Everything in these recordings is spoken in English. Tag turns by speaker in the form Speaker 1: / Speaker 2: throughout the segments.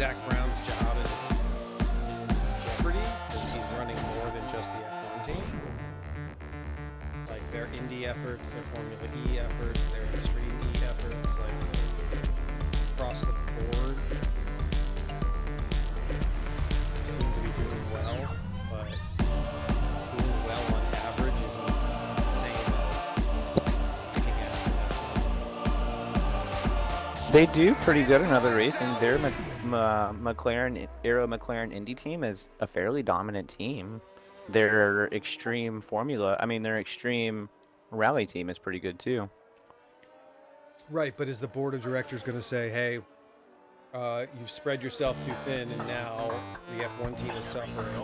Speaker 1: Zach Brown's job is in jeopardy because he's running more than just the F1 team. Like their Indy efforts, their Formula E efforts, their Extreme E efforts, like across the board, seem to be doing well, but doing well on average isn't the same as kicking ass in F1.
Speaker 2: They do pretty good in other racing. Their McLaren, Aero McLaren Indy team is a fairly dominant team. Their extreme their extreme rally team is pretty good too.
Speaker 1: Right, but is the board of directors going to say, hey, you've spread yourself too thin and now the F1 team is suffering. We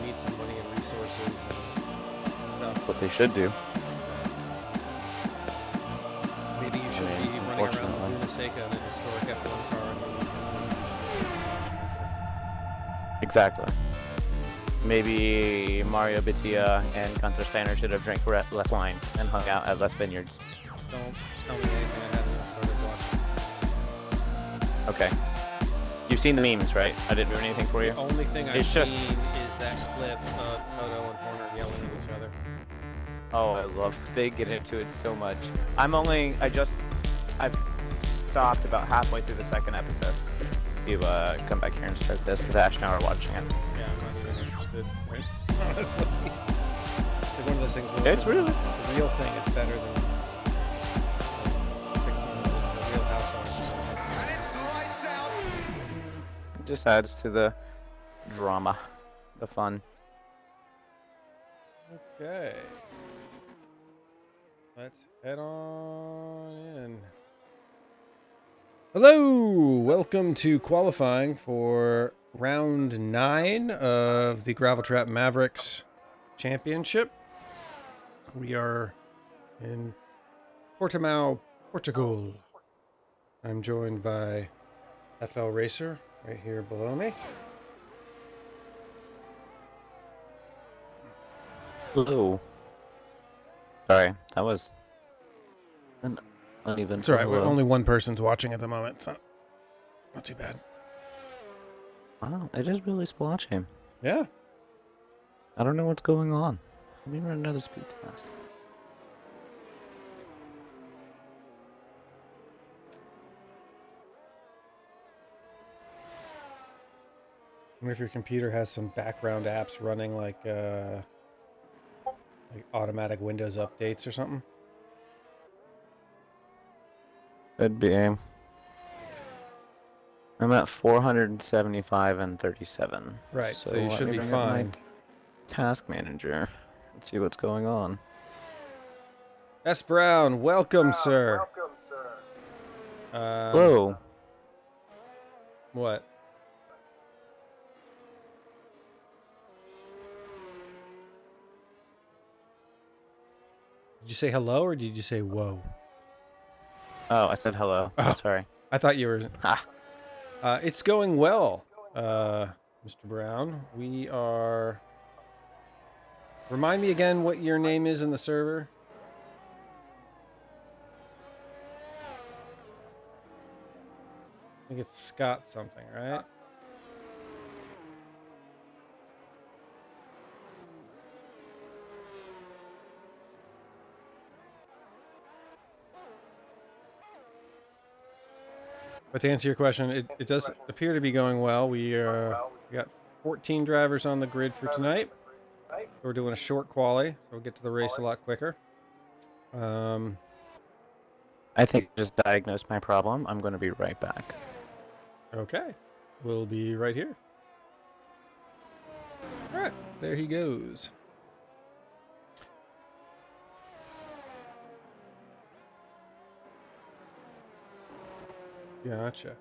Speaker 1: need some money and resources and stuff.
Speaker 2: That's what they should do.
Speaker 1: Maybe you should be running around Laguna Seca in a historic F1 car.
Speaker 2: Exactly. Maybe Mario Bittia and Gunther Steiner should have drank less wine and hung out at less vineyards.
Speaker 1: Don't tell me anything I haven't even started watching.
Speaker 2: Okay. You've seen the memes, right? I didn't do anything for you?
Speaker 1: The only thing I've seen is that clip of Toto and Horner yelling at each other.
Speaker 2: Oh, I love they get into it so much. I've stopped about halfway through the second episode. You come back here and start this because Ash and I are watching it.
Speaker 1: Yeah, I'm not even interested, right? Honestly. It's like one of those things where
Speaker 2: It's really
Speaker 1: the real thing is better than the real household.
Speaker 3: And it's lights out.
Speaker 2: It just adds to the drama, the fun.
Speaker 1: Okay. Let's head on in. Hello! Welcome to qualifying for round 9 of the Gravel Trap Mavericks Championship. We are in Portimao, Portugal. I'm joined by FL Racer right here below me.
Speaker 2: Hello. Sorry, that was an uneven.
Speaker 1: It's alright,
Speaker 2: hello.
Speaker 1: only one person's watching at the moment. It's not too bad.
Speaker 2: Wow, it is really splotchy.
Speaker 1: Yeah.
Speaker 2: I don't know what's going on. Let me run another speed test.
Speaker 1: I wonder if your computer has some background apps running like automatic Windows updates or something.
Speaker 2: Could be. I'm at 475 and 37.
Speaker 1: Right, so you should be fine.
Speaker 2: Task manager. Let's see what's going on.
Speaker 1: S. Brown, welcome, sir.
Speaker 3: Welcome, sir.
Speaker 2: Whoa.
Speaker 1: What? Did you say hello or did you say whoa?
Speaker 2: Oh, I said hello.
Speaker 1: Oh.
Speaker 2: Sorry.
Speaker 1: I thought you were...
Speaker 2: Ah.
Speaker 1: It's going well, Mr. Brown. We are... Remind me again what your name is in the server. I think it's Scott something, right? But to answer your question, it does appear to be going well. We got 14 drivers on the grid for tonight. We're doing a short quali, so we'll get to the race a lot quicker.
Speaker 2: I think I just diagnosed my problem. I'm going to be right back.
Speaker 1: Okay. We'll be right here. All right. There he goes. Gotcha.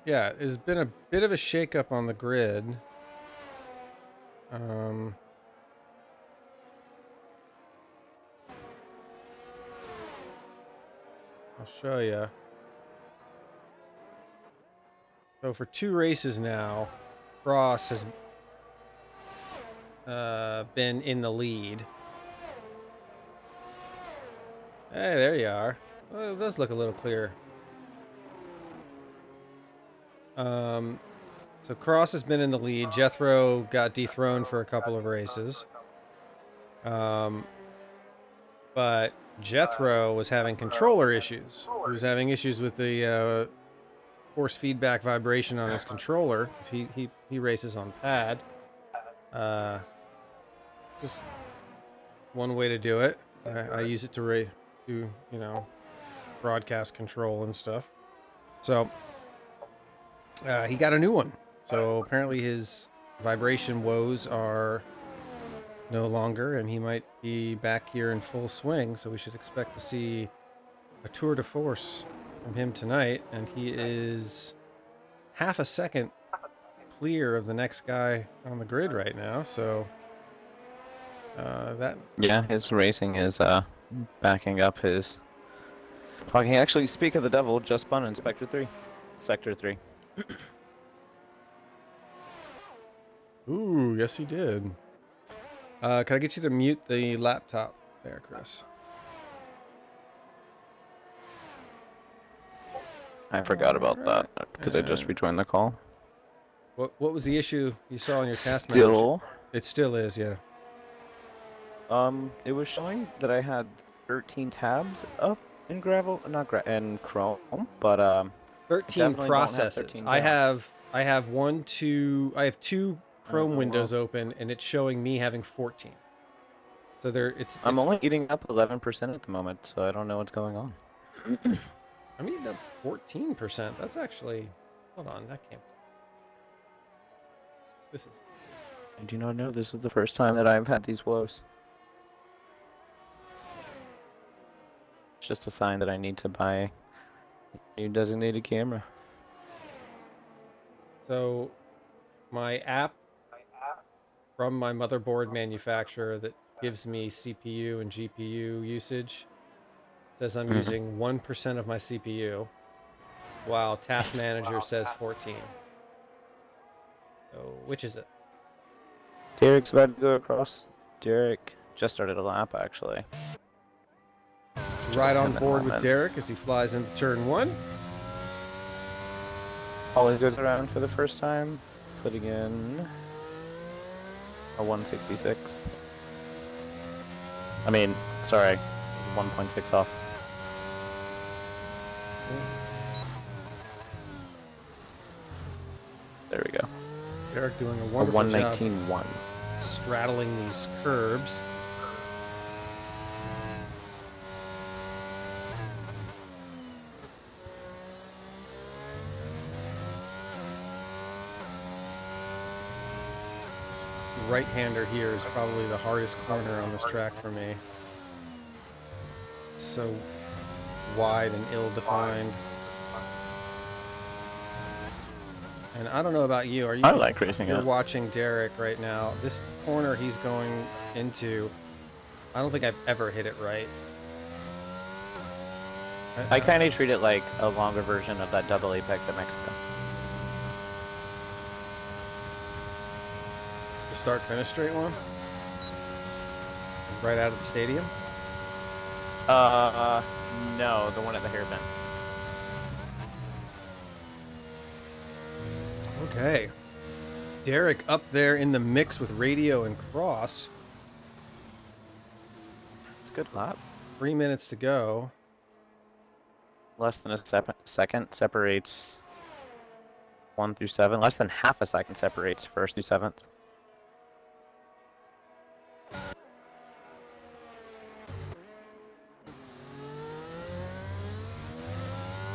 Speaker 1: Yeah, there's been a bit of a shakeup on the grid. I'll show you. So for 2 races now, Cross has been in the lead. Hey, there you are. Well, it does look a little clearer. So Cross has been in the lead. Jethro got dethroned for a couple of races. But Jethro was having controller issues. He was having issues with the force feedback vibration on his controller. He races on pad. Just one way to do it. I use it to do, you know, broadcast control and stuff. So he got a new one. So apparently his vibration woes are no longer, and he might be back here in full swing. So we should expect to see a tour de force from him tonight, and he is half a second clear of the next guy on the grid right now. So
Speaker 2: yeah, his racing is backing up his. Talking actually, speak of the devil, just spun in Sector 3.
Speaker 1: Ooh, yes he did. Can I get you to mute the laptop there, Chris?
Speaker 2: I forgot about that because I just rejoined the call.
Speaker 1: What was the issue you saw on your task manager?
Speaker 2: Still,
Speaker 1: It still is, yeah.
Speaker 2: it was showing that I had 13 tabs up in Gravel, in Chrome, but
Speaker 1: 13
Speaker 2: definitely don't have
Speaker 1: processes.
Speaker 2: 13
Speaker 1: I
Speaker 2: tabs.
Speaker 1: have two Chrome
Speaker 2: Oh,
Speaker 1: windows
Speaker 2: wow.
Speaker 1: open, and it's showing me having 14. So
Speaker 2: I'm only eating up 11% at the moment, so I don't know what's going on.
Speaker 1: I'm eating up 14%. That's actually, hold on, that can't. This is.
Speaker 2: I do not know. This is the first time that I've had these woes. It's just a sign that I need to buy a new designated camera.
Speaker 1: So, my app from my motherboard manufacturer that gives me CPU and GPU usage says I'm using 1% of my CPU, while Task Manager says 14. So, which is it?
Speaker 2: Derek's about to go across. Derek just started a lap, actually.
Speaker 1: Right on
Speaker 2: 10
Speaker 1: board with
Speaker 2: moments.
Speaker 1: Derek as he flies into turn 1.
Speaker 2: Always goes around for the first time, putting in a 166. I mean, sorry, 1.6 off. There we go.
Speaker 1: Derek doing a
Speaker 2: A
Speaker 1: wonderful job
Speaker 2: 119.1.
Speaker 1: straddling these curbs. This right-hander here is probably the hardest corner on this track for me. It's so wide and ill-defined. And I don't know about you. Are you?
Speaker 2: I like racing
Speaker 1: You're
Speaker 2: it.
Speaker 1: watching Derek right now. This corner he's going into, I don't think I've ever hit it right.
Speaker 2: I kind of treat it like a longer version of that double apex at Mexico.
Speaker 1: The start-finish straight one? Right out of the stadium?
Speaker 2: No, the one at the hairpin.
Speaker 1: Okay. Derek up there in the mix with Radio and Cross.
Speaker 2: It's a good lap.
Speaker 1: 3 minutes to go.
Speaker 2: Less than a second separates 1 through 7. Less than half a second separates 1st through 7th.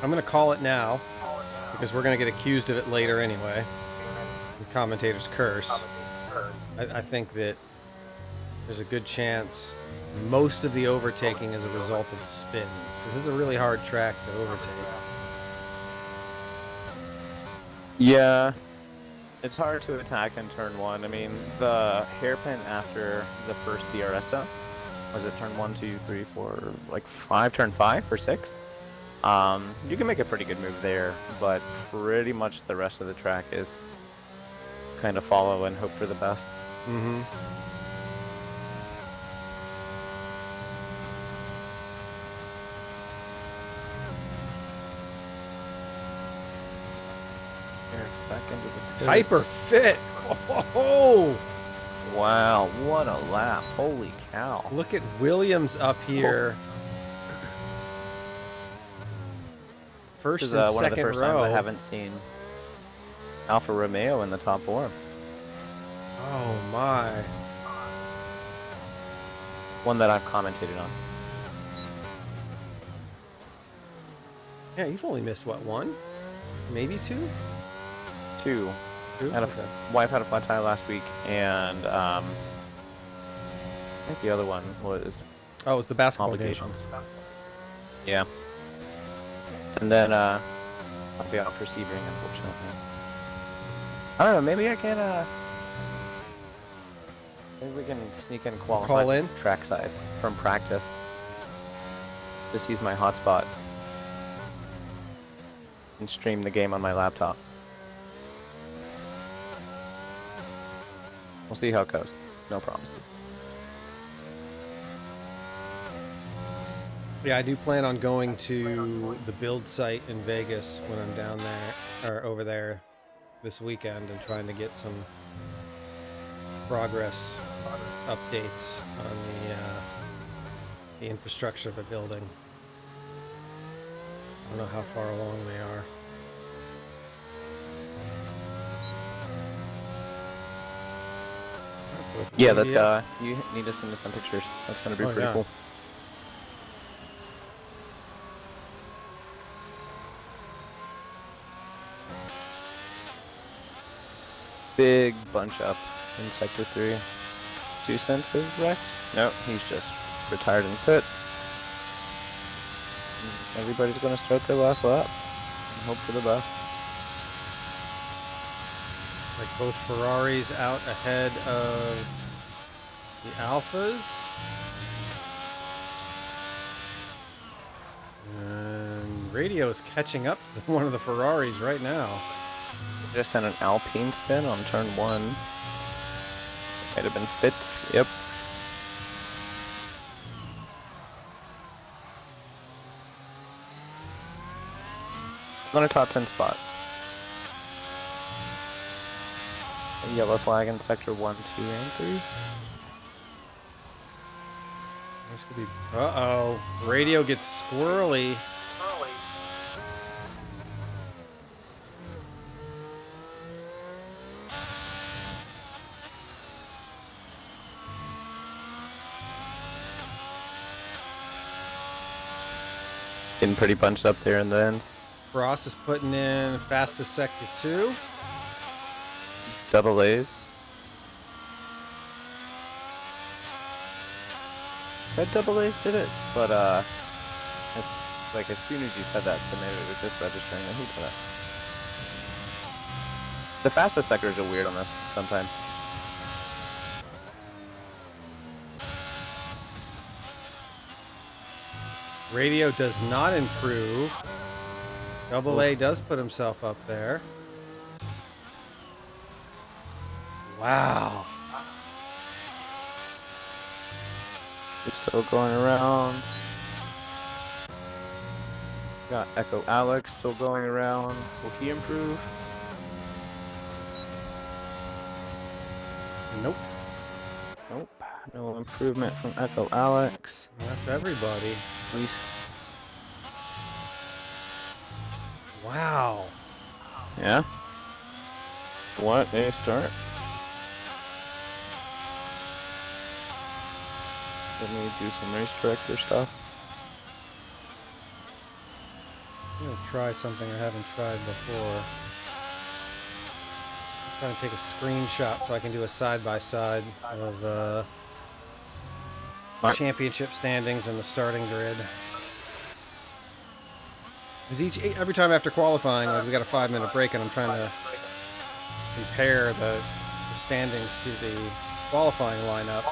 Speaker 1: I'm going to call it now because we're going to get accused of it later anyway. The commentator's curse. I think that there's a good chance most of the overtaking is a result of spins. This is a really hard track to overtake.
Speaker 2: Yeah, it's hard to attack in turn 1. I mean, the hairpin after the first DRS zone, was it turn 1, 2, 3, 4, like 5, turn 5 or 6? You can make a pretty good move there, but pretty much the rest of the track is kind of follow and hope for the best.
Speaker 1: Mm-hmm.
Speaker 2: into the
Speaker 1: Hyper fit. Oh,
Speaker 2: wow, what a lap. Holy cow.
Speaker 1: look at Williams up here. First
Speaker 2: This is
Speaker 1: and
Speaker 2: one of the
Speaker 1: second
Speaker 2: first
Speaker 1: row.
Speaker 2: times I haven't seen Alfa Romeo in the top 4.
Speaker 1: Oh my.
Speaker 2: One that I've commentated on.
Speaker 1: Yeah, you've only missed what, 1? Maybe 2?
Speaker 2: 2.
Speaker 1: 2?
Speaker 2: Had a
Speaker 1: Okay.
Speaker 2: wife had a flat tire last week, and I think the other one was
Speaker 1: Oh, it was the basketball game.
Speaker 2: complications. Yeah. And then I'll be out for Sebring, unfortunately. I don't know. Maybe I can. Maybe we can sneak in qualify
Speaker 1: Call in?
Speaker 2: trackside from practice. Just use my hotspot and stream the game on my laptop. We'll see how it goes. No promises.
Speaker 1: Yeah, I do plan on going to the build site in Vegas when I'm down there, or over there this weekend, and trying to get some progress updates on the infrastructure they're building. I don't know how far along they are.
Speaker 2: Yeah, that's you need to send us some pictures. That's gonna be
Speaker 1: Oh,
Speaker 2: pretty
Speaker 1: yeah.
Speaker 2: cool. Big bunch up in Sector 3. 2 cents is Rex? No, he's just retired in pit. Everybody's gonna start their last lap and hope for the best.
Speaker 1: Like both Ferraris out ahead of the Alphas. And Radio is catching up to one of the Ferraris right now.
Speaker 2: Just sent an Alpine spin on turn 1. Might have been Fitz. Yep. On a top 10 spot. A yellow flag in sector 1, 2, and 3.
Speaker 1: This could be. Uh-oh. Radio gets squirrely.
Speaker 2: Getting pretty bunched up there in the end.
Speaker 1: Frost is putting in fastest sector 2.
Speaker 2: Double A's. Said double A's did it, but as soon as you said that to me, it was just registering that he did it. The fastest sectors are weird on this sometimes.
Speaker 1: Radio does not improve. Double A does put himself up there. Wow.
Speaker 2: It's still going around. Got Echo Alex still going around. Will he improve?
Speaker 1: Nope.
Speaker 2: Nope. No improvement from Echo Alex.
Speaker 1: That's everybody.
Speaker 2: At least.
Speaker 1: Wow.
Speaker 2: Yeah. What a start. Let me do some race director stuff.
Speaker 1: I'm gonna try something I haven't tried before. I'm trying to take a screenshot so I can do a side-by-side of championship standings and the starting grid. Because every time after qualifying, like we got a 5-minute break, and I'm trying to compare the standings to the qualifying lineup.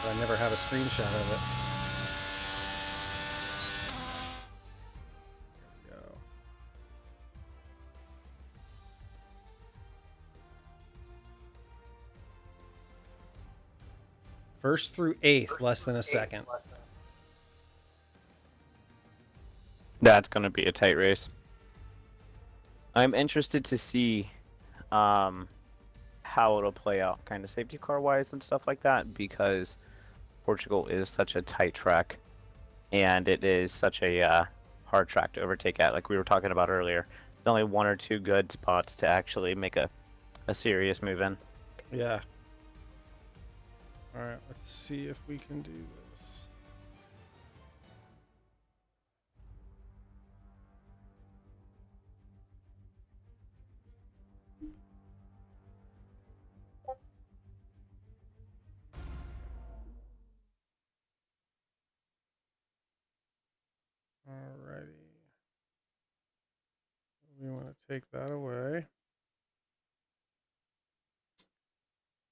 Speaker 1: But I never have a screenshot of it. There we go. First through 8th, less than a second.
Speaker 2: That's going to be a tight race. I'm interested to see how it'll play out, kind of safety car wise and stuff like that, because Portugal is such a tight track, and it is such a hard track to overtake at. Like we were talking about earlier, there's only one or two good spots to actually make a serious move in.
Speaker 1: Yeah. All right, let's see if we can do this. Alrighty. We want to take that away.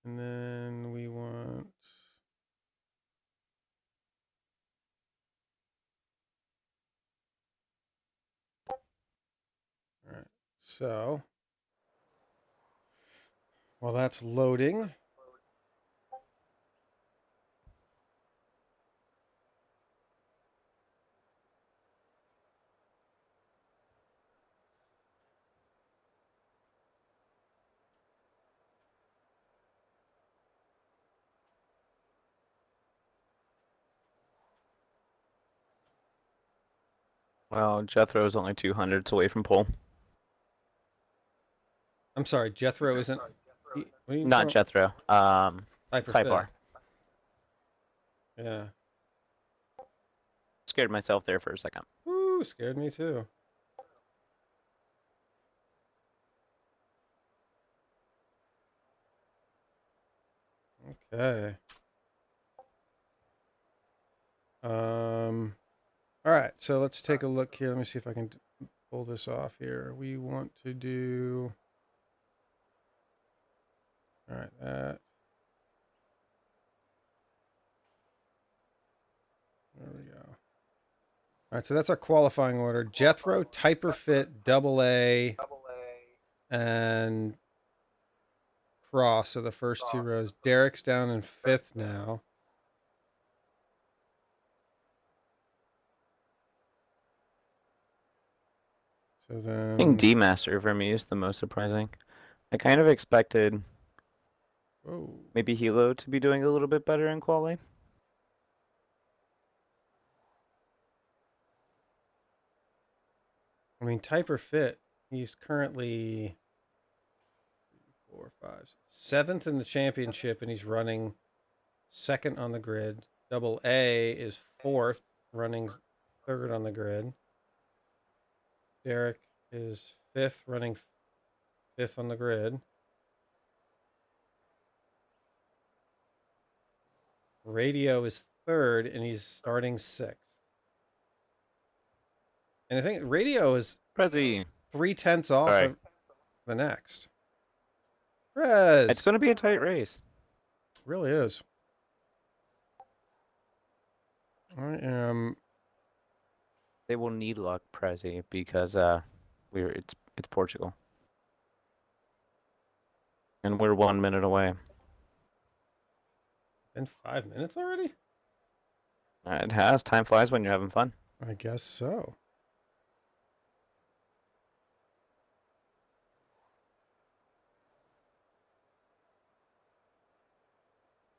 Speaker 1: And then we want... All right, so while that's loading,
Speaker 2: Well, Jethro is only 200s away from pole.
Speaker 1: I'm sorry, Jethro isn't. What are you
Speaker 2: Not Jethro. Type R.
Speaker 1: Yeah.
Speaker 2: Scared myself there for a second.
Speaker 1: Ooh, scared me too. Okay. All right, so let's take a look here. Let me see if I can pull this off here. We want to do. All right, that. There we go. All right, so that's our qualifying order. Jethro, Typer Fit, Double A, and Cross are the first two rows. Derek's down in fifth now. So
Speaker 2: I
Speaker 1: then.
Speaker 2: think D Master for me is the most surprising. I kind of expected maybe Hilo to be doing a little bit better in quali.
Speaker 1: I mean, Typer Fit, he's currently 4, 5, 7th in the championship, and he's running second on the grid. Double A is 4th, running 3rd on the grid. Derek is 5th, running 5th on the grid. Radio is 3rd, and he's starting 6th. And I think Radio is
Speaker 2: Prezi.
Speaker 1: 3/10 off
Speaker 2: Sorry.
Speaker 1: of the next. Prez.
Speaker 2: It's going to be a tight race.
Speaker 1: Really is. I am.
Speaker 2: They will need luck, Prezi, because it's Portugal, and we're 1 minute away.
Speaker 1: Been 5 minutes already?
Speaker 2: It has. Time flies when you're having fun.
Speaker 1: I guess so.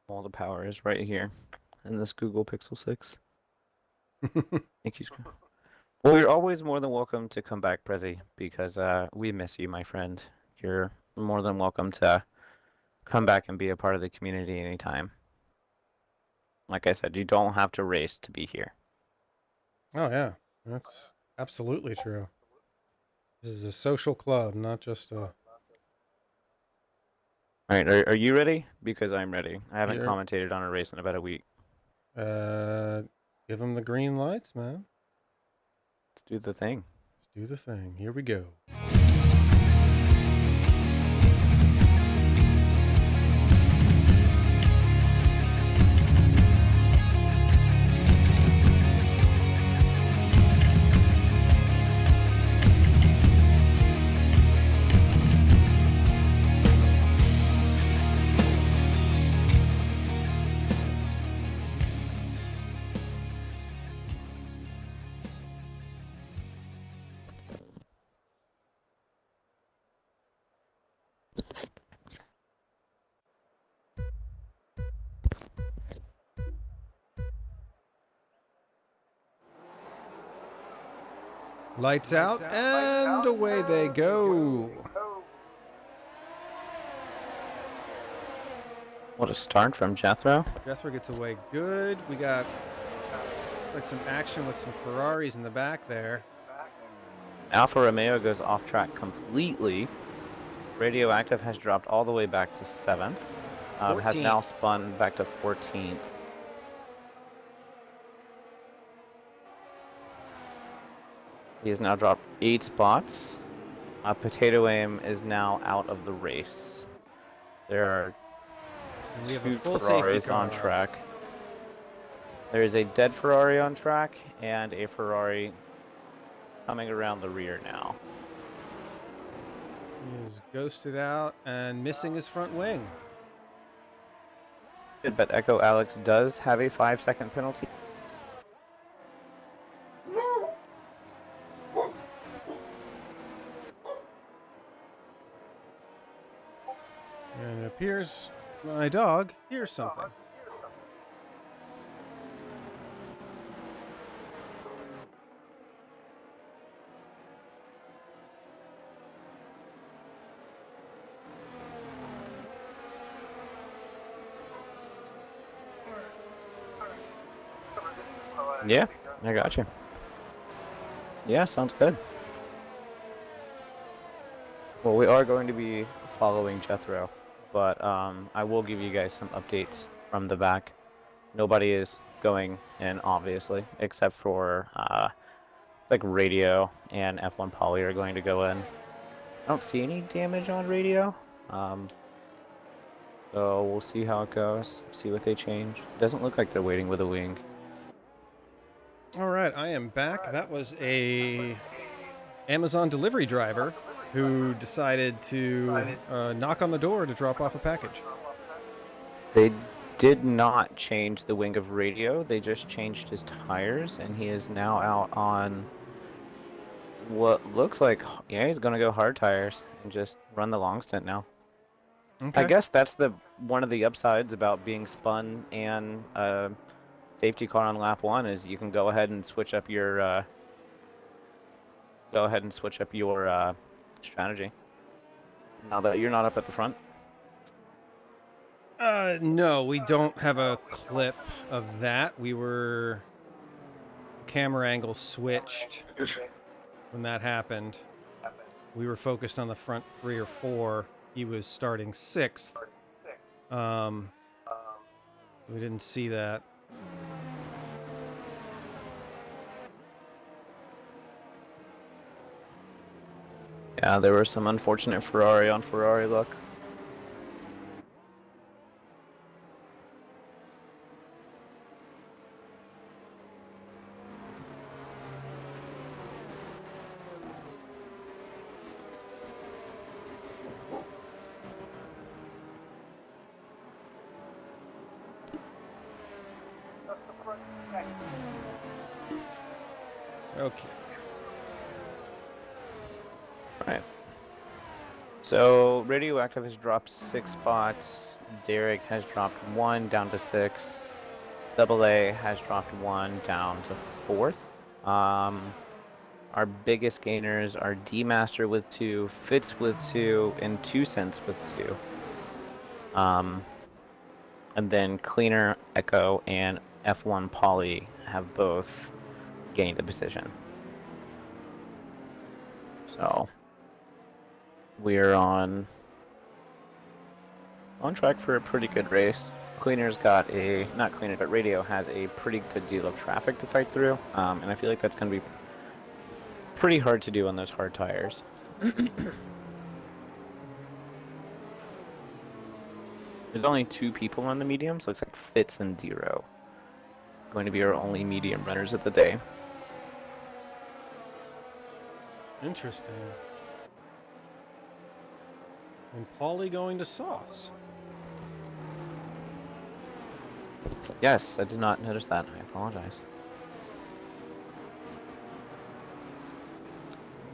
Speaker 2: All the power is right here in this Google Pixel 6. Thank you, Screw. Well, you're always more than welcome to come back, Prezi, because we miss you, my friend. You're more than welcome to come back and be a part of the community anytime. Like I said, you don't have to race to be here.
Speaker 1: Oh, yeah. That's absolutely true. This is a social club, not just a...
Speaker 2: All right, are you ready? Because I'm ready. I haven't
Speaker 1: You're-
Speaker 2: commentated on a race in about a week.
Speaker 1: Give them the green lights, man.
Speaker 2: Let's do the thing.
Speaker 1: Let's do the thing. Here we go. Lights out, and away they go.
Speaker 2: What a start from Jethro.
Speaker 1: Jethro gets away good. We got like some action with some Ferraris in the back there.
Speaker 2: Alfa Romeo goes off track completely. Radioactive has dropped all the way back to 7th. Has now spun back to 14th. He has now dropped 8 spots. Potato Aim is now out of the race. There are
Speaker 1: We have
Speaker 2: 2
Speaker 1: a full
Speaker 2: Ferraris
Speaker 1: safety car
Speaker 2: on track. There is a dead Ferrari on track and a Ferrari coming around the rear now.
Speaker 1: He is ghosted out and missing his front wing.
Speaker 2: But Echo Alex does have a 5-second penalty.
Speaker 1: And it appears my dog hears something.
Speaker 2: Yeah, I got you. Yeah, sounds good. Well, we are going to be following Jethro, but I will give you guys some updates from the back. Nobody is going in, obviously, except for like Radio and F1 Poly are going to go in. I don't see any damage on Radio, so we'll see how it goes, see what they change. Doesn't look like they're waiting with a wing.
Speaker 1: All right, I am back. That was a Amazon delivery driver who decided to knock on the door to drop off a package.
Speaker 2: They did not change the wing of Radio, they just changed his tires, and he is now out on what looks like, yeah, he's gonna go hard tires and just run the long stint now.
Speaker 1: Okay.
Speaker 2: I guess that's one of the upsides about being spun and safety car on lap 1 is you can go ahead and switch up your strategy now that you're not up at the front.
Speaker 1: No, we don't have a clip of that. We were camera angle switched when that happened. We were focused on the front 3 or 4. He was starting 6th. We didn't see that.
Speaker 2: Yeah, there was some unfortunate Ferrari on Ferrari luck.
Speaker 1: Okay.
Speaker 2: Right. So Radioactive has dropped 6 spots. Derek has dropped 1 down to 6. Double A has dropped 1 down to 4th. Our biggest gainers are D-Master with 2, Fitz with 2, and 2 Cents with 2. And then Cleaner, Echo, and F1 Poly have both gained a position. So we're on track for a pretty good race. Cleaner's got not Cleaner, but Radio has a pretty good deal of traffic to fight through, and I feel like that's going to be pretty hard to do on those hard tires. There's only 2 people on the medium, so it's like Fitz and Zero. Going to be our only medium runners of the day.
Speaker 1: Interesting. And Paulie going to softs.
Speaker 2: Yes, I did not notice that. I apologize.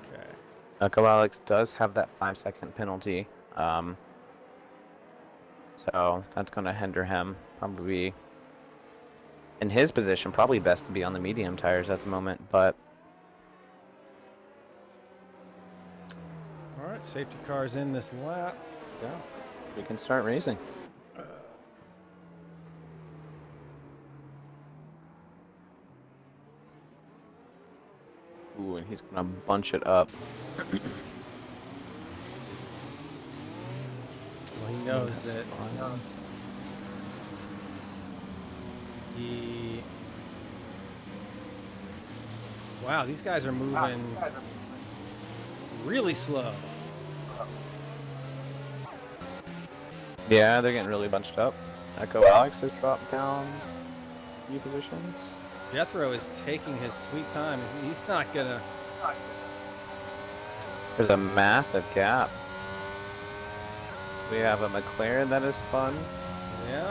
Speaker 1: Okay.
Speaker 2: Echo Alex does have that 5-second penalty. So that's going to hinder him. Probably in his position, probably best to be on the medium tires at the moment, but
Speaker 1: right, safety car's in this lap.
Speaker 2: Yeah, we can start racing. Ooh, and he's gonna bunch it up.
Speaker 1: Well, he knows
Speaker 2: That's
Speaker 1: that
Speaker 2: fine.
Speaker 1: he. Wow, these guys are moving really slow.
Speaker 2: Yeah, they're getting really bunched up. Echo Alex has dropped down a few positions.
Speaker 1: Jethro is taking his sweet time. He's not gonna.
Speaker 2: There's a massive gap. We have a McLaren that is fun.
Speaker 1: Yeah.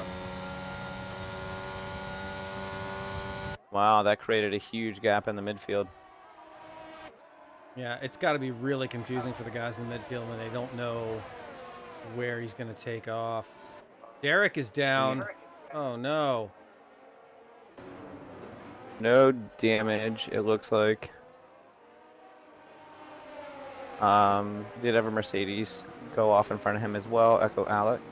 Speaker 2: Wow, that created a huge gap in the midfield.
Speaker 1: Yeah, it's got to be really confusing for the guys in the midfield when they don't know where he's going to take off. Derek is down. Oh, no.
Speaker 2: No damage, it looks like. Did have a Mercedes go off in front of him as well, Echo Alex.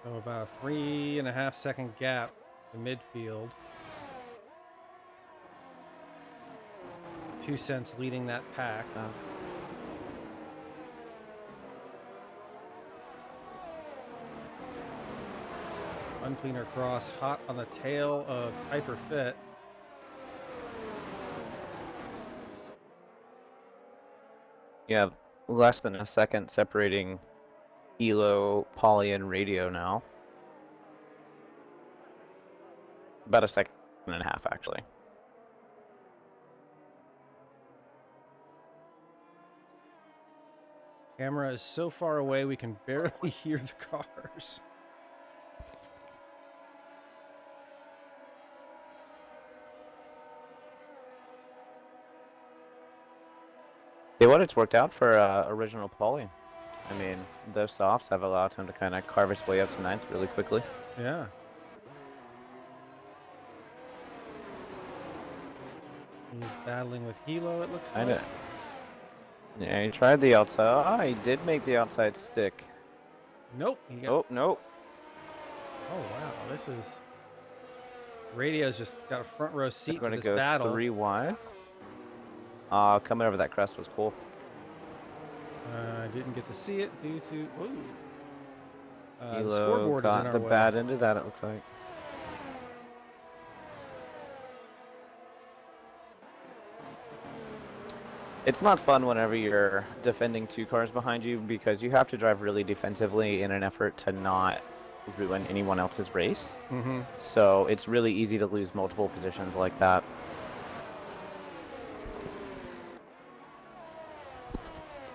Speaker 1: So about a 3.5 second gap in midfield. 2 cents leading that pack. Uncleaner cross, hot on the tail of Typer Fit.
Speaker 2: You have less than a second separating Elo, Poly, and Radio now. About a second and a half, actually.
Speaker 1: Camera is so far away we can barely hear the cars.
Speaker 2: Yeah, what it's worked out for original Poly. I mean, those softs have allowed him to kind of carve his way up to 9th really quickly.
Speaker 1: Yeah. He's battling with Hilo, it looks like.
Speaker 2: Yeah, he tried the outside. Ah, he did make the outside stick.
Speaker 1: Nope. He got...
Speaker 2: Oh, nope.
Speaker 1: Oh, wow. This is... Radio's just got a front row seat to this
Speaker 2: go
Speaker 1: battle.
Speaker 2: 3 wide. Coming over that crest was cool.
Speaker 1: I didn't get to see it due to... Ooh. The
Speaker 2: Hilo
Speaker 1: scoreboard is in
Speaker 2: got
Speaker 1: our
Speaker 2: the
Speaker 1: way.
Speaker 2: bad end of that, it looks like. It's not fun whenever you're defending 2 cars behind you because you have to drive really defensively in an effort to not ruin anyone else's race.
Speaker 1: Mm-hmm.
Speaker 2: So it's really easy to lose multiple positions like that.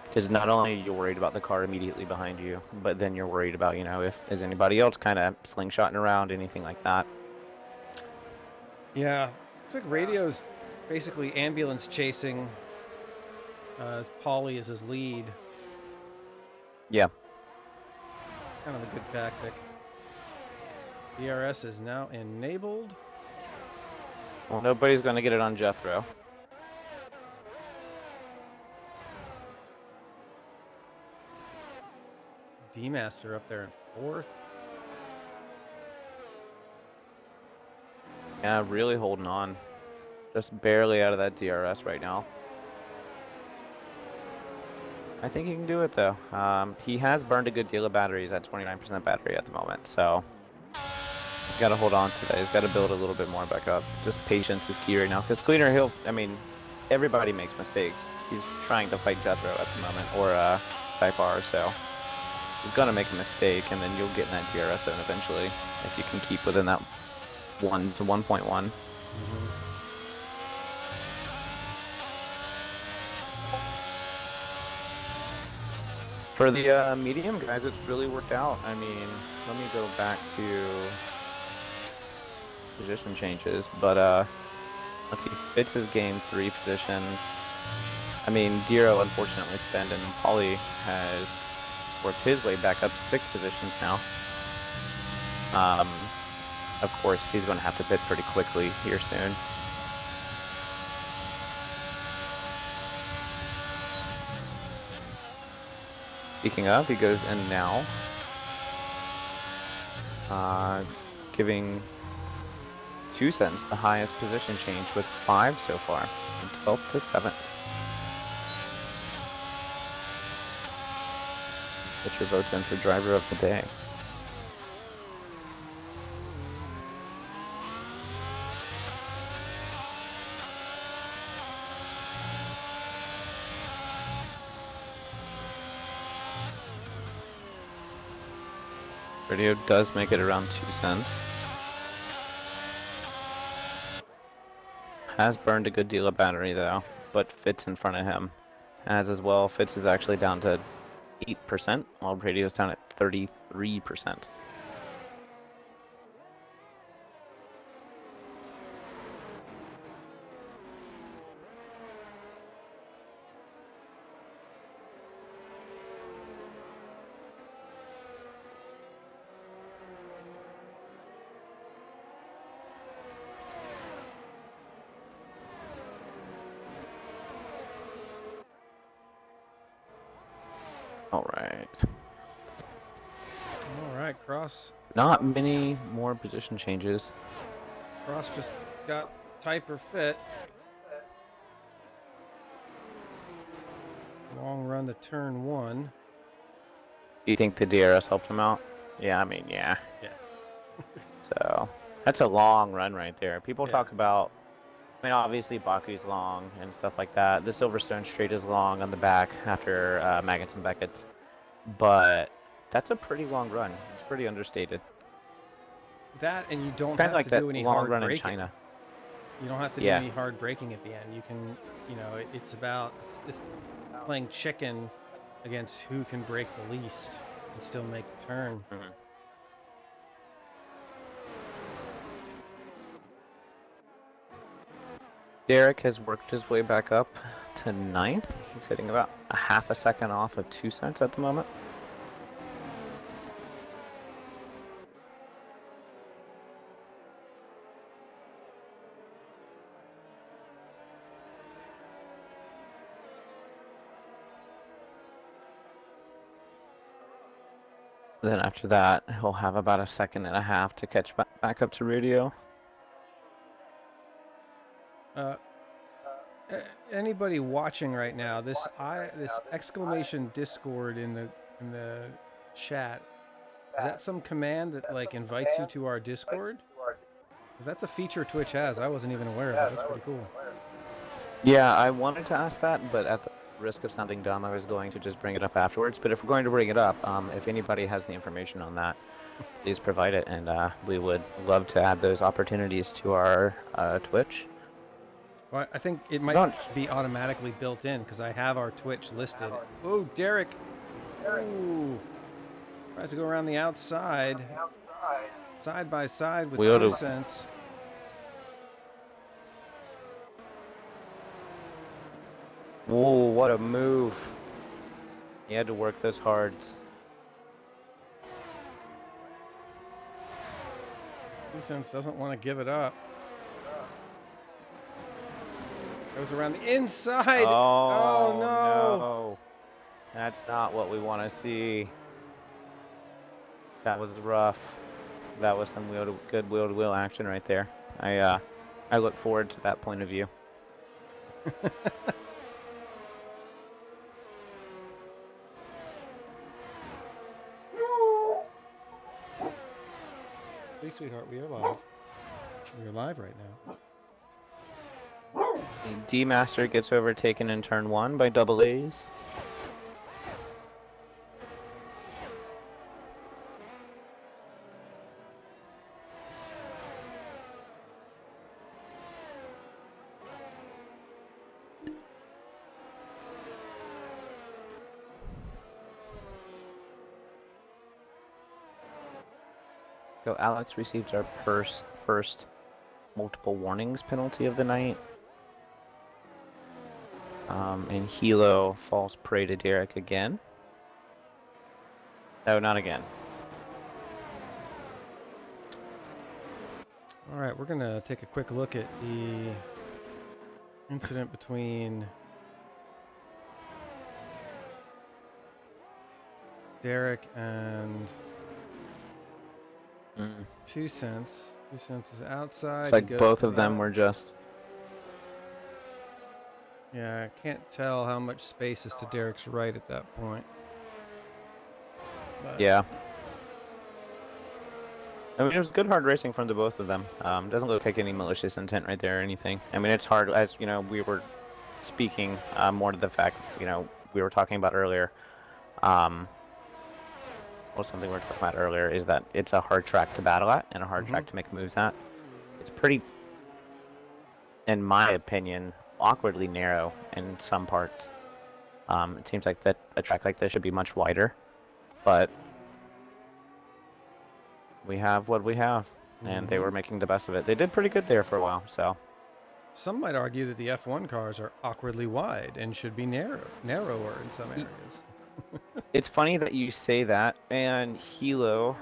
Speaker 2: Because not only are you worried about the car immediately behind you, but then you're worried about, you know, if is anybody else kind of slingshotting around, anything like that.
Speaker 1: Yeah. Looks like Radio's basically ambulance chasing. Paulie is his lead.
Speaker 2: Yeah.
Speaker 1: Kind of a good tactic. DRS is now enabled.
Speaker 2: Well, nobody's going to get it on Jethro.
Speaker 1: D-Master up there in 4th.
Speaker 2: Yeah, really holding on. Just barely out of that DRS right now. I think he can do it, though. He has burned a good deal of batteries at 29% battery at the moment, so he's got to hold on to that. He's got to build a little bit more back up. Just patience is key right now, because Cleaner, I mean, everybody makes mistakes. He's trying to fight Jethro at the moment, or Type R, so he's going to make a mistake, and then you'll get in that DRS zone eventually, if you can keep within that 1 to 1.1.
Speaker 1: Mm-hmm.
Speaker 2: For the medium guys, it's really worked out. I mean, let me go back to position changes, but let's see, Fitz has gained 3 positions. I mean, Diro unfortunately spent, and Pauly has worked his way back up 6 positions now. Of course, he's going to have to pit pretty quickly here soon. Speaking of, he goes in now. Giving 2 cents the highest position change with 5 so far, from 12th to 7th. Put your votes in for driver of the day. Radio does make it around 2 cents. Has burned a good deal of battery though, but Fitz in front of him has as well. Fitz is actually down to 8%, while Radio's down at 33%. All right.
Speaker 1: All right, Cross.
Speaker 2: Not many more position changes.
Speaker 1: Cross just got type or fit. Long run to turn 1.
Speaker 2: Do you think the DRS helped him out? Yeah, I mean, yeah.
Speaker 1: Yeah.
Speaker 2: So that's a long run right there. People
Speaker 1: Yeah.
Speaker 2: talk about, I mean, obviously Baku's long and stuff like that. The Silverstone Straight is long on the back after Maggots and Beckett's, but that's a pretty long run. It's pretty understated.
Speaker 1: That, and you don't
Speaker 2: Kind
Speaker 1: have
Speaker 2: of like
Speaker 1: to
Speaker 2: that
Speaker 1: do any
Speaker 2: long
Speaker 1: hard
Speaker 2: run in
Speaker 1: braking.
Speaker 2: China.
Speaker 1: You don't have to do
Speaker 2: Yeah.
Speaker 1: any hard braking at the end. You can, you know, it's about it's playing chicken against who can brake the least and still make the turn.
Speaker 2: Mhm. Derek has worked his way back up to 9th. He's hitting about a half a second off of 2 cents at the moment. Then after that, he'll have about a second and a half to catch back up to Radio.
Speaker 1: Anybody watching right now, this exclamation Discord in the chat, is that some command that like invites you to our Discord? That's a feature Twitch has. I wasn't even aware of it. That's pretty cool.
Speaker 2: Yeah, I wanted to ask that, but at the risk of sounding dumb, I was going to just bring it up afterwards. But if we're going to bring it up, if anybody has the information on that, please provide it, and we would love to add those opportunities to our Twitch.
Speaker 1: Well, I think it might be automatically built in because I have our Twitch listed. Oh, Derek! Ooh, tries to go around the outside, side by side with 2 cents.
Speaker 2: Whoa, what a move. He had to work those hards.
Speaker 1: 2 cents doesn't want to give it up. Goes around the inside.
Speaker 2: Oh,
Speaker 1: no.
Speaker 2: That's not what we want to see. That was rough. That was some good wheel-to-wheel action right there. I look forward to that point of view.
Speaker 1: Hey, sweetheart, we are live. We are live right now.
Speaker 2: D-Master gets overtaken in turn 1 by Double A's. So Alex receives our first multiple warnings penalty of the night. And Hilo falls prey to Derek again. No, not again.
Speaker 1: All right, we're going to take a quick look at the incident between Derek and
Speaker 2: Mm.
Speaker 1: 2 cents. 2 cents is outside.
Speaker 2: It's
Speaker 1: He
Speaker 2: like
Speaker 1: goes
Speaker 2: both
Speaker 1: to
Speaker 2: of
Speaker 1: the
Speaker 2: them were just.
Speaker 1: Yeah, I can't tell how much space is to Derek's right at that point. But
Speaker 2: Yeah. I mean, it was good hard racing from the both of them. Doesn't look like any malicious intent right there or anything. I mean, it's hard, as you know, we were speaking more to the fact, you know, we were talking about earlier. Well, something we were talking about earlier is that it's a hard track to battle at and a hard track to make moves at. It's pretty, in my opinion, awkwardly narrow in some parts. It seems like that a track like this should be much wider, but we have what we have, and they were making the best of it. They did pretty good there for a while, so.
Speaker 1: some might argue that the F1 cars are awkwardly wide and should be narrower in some areas.
Speaker 2: It's funny that you say that, and Hilo,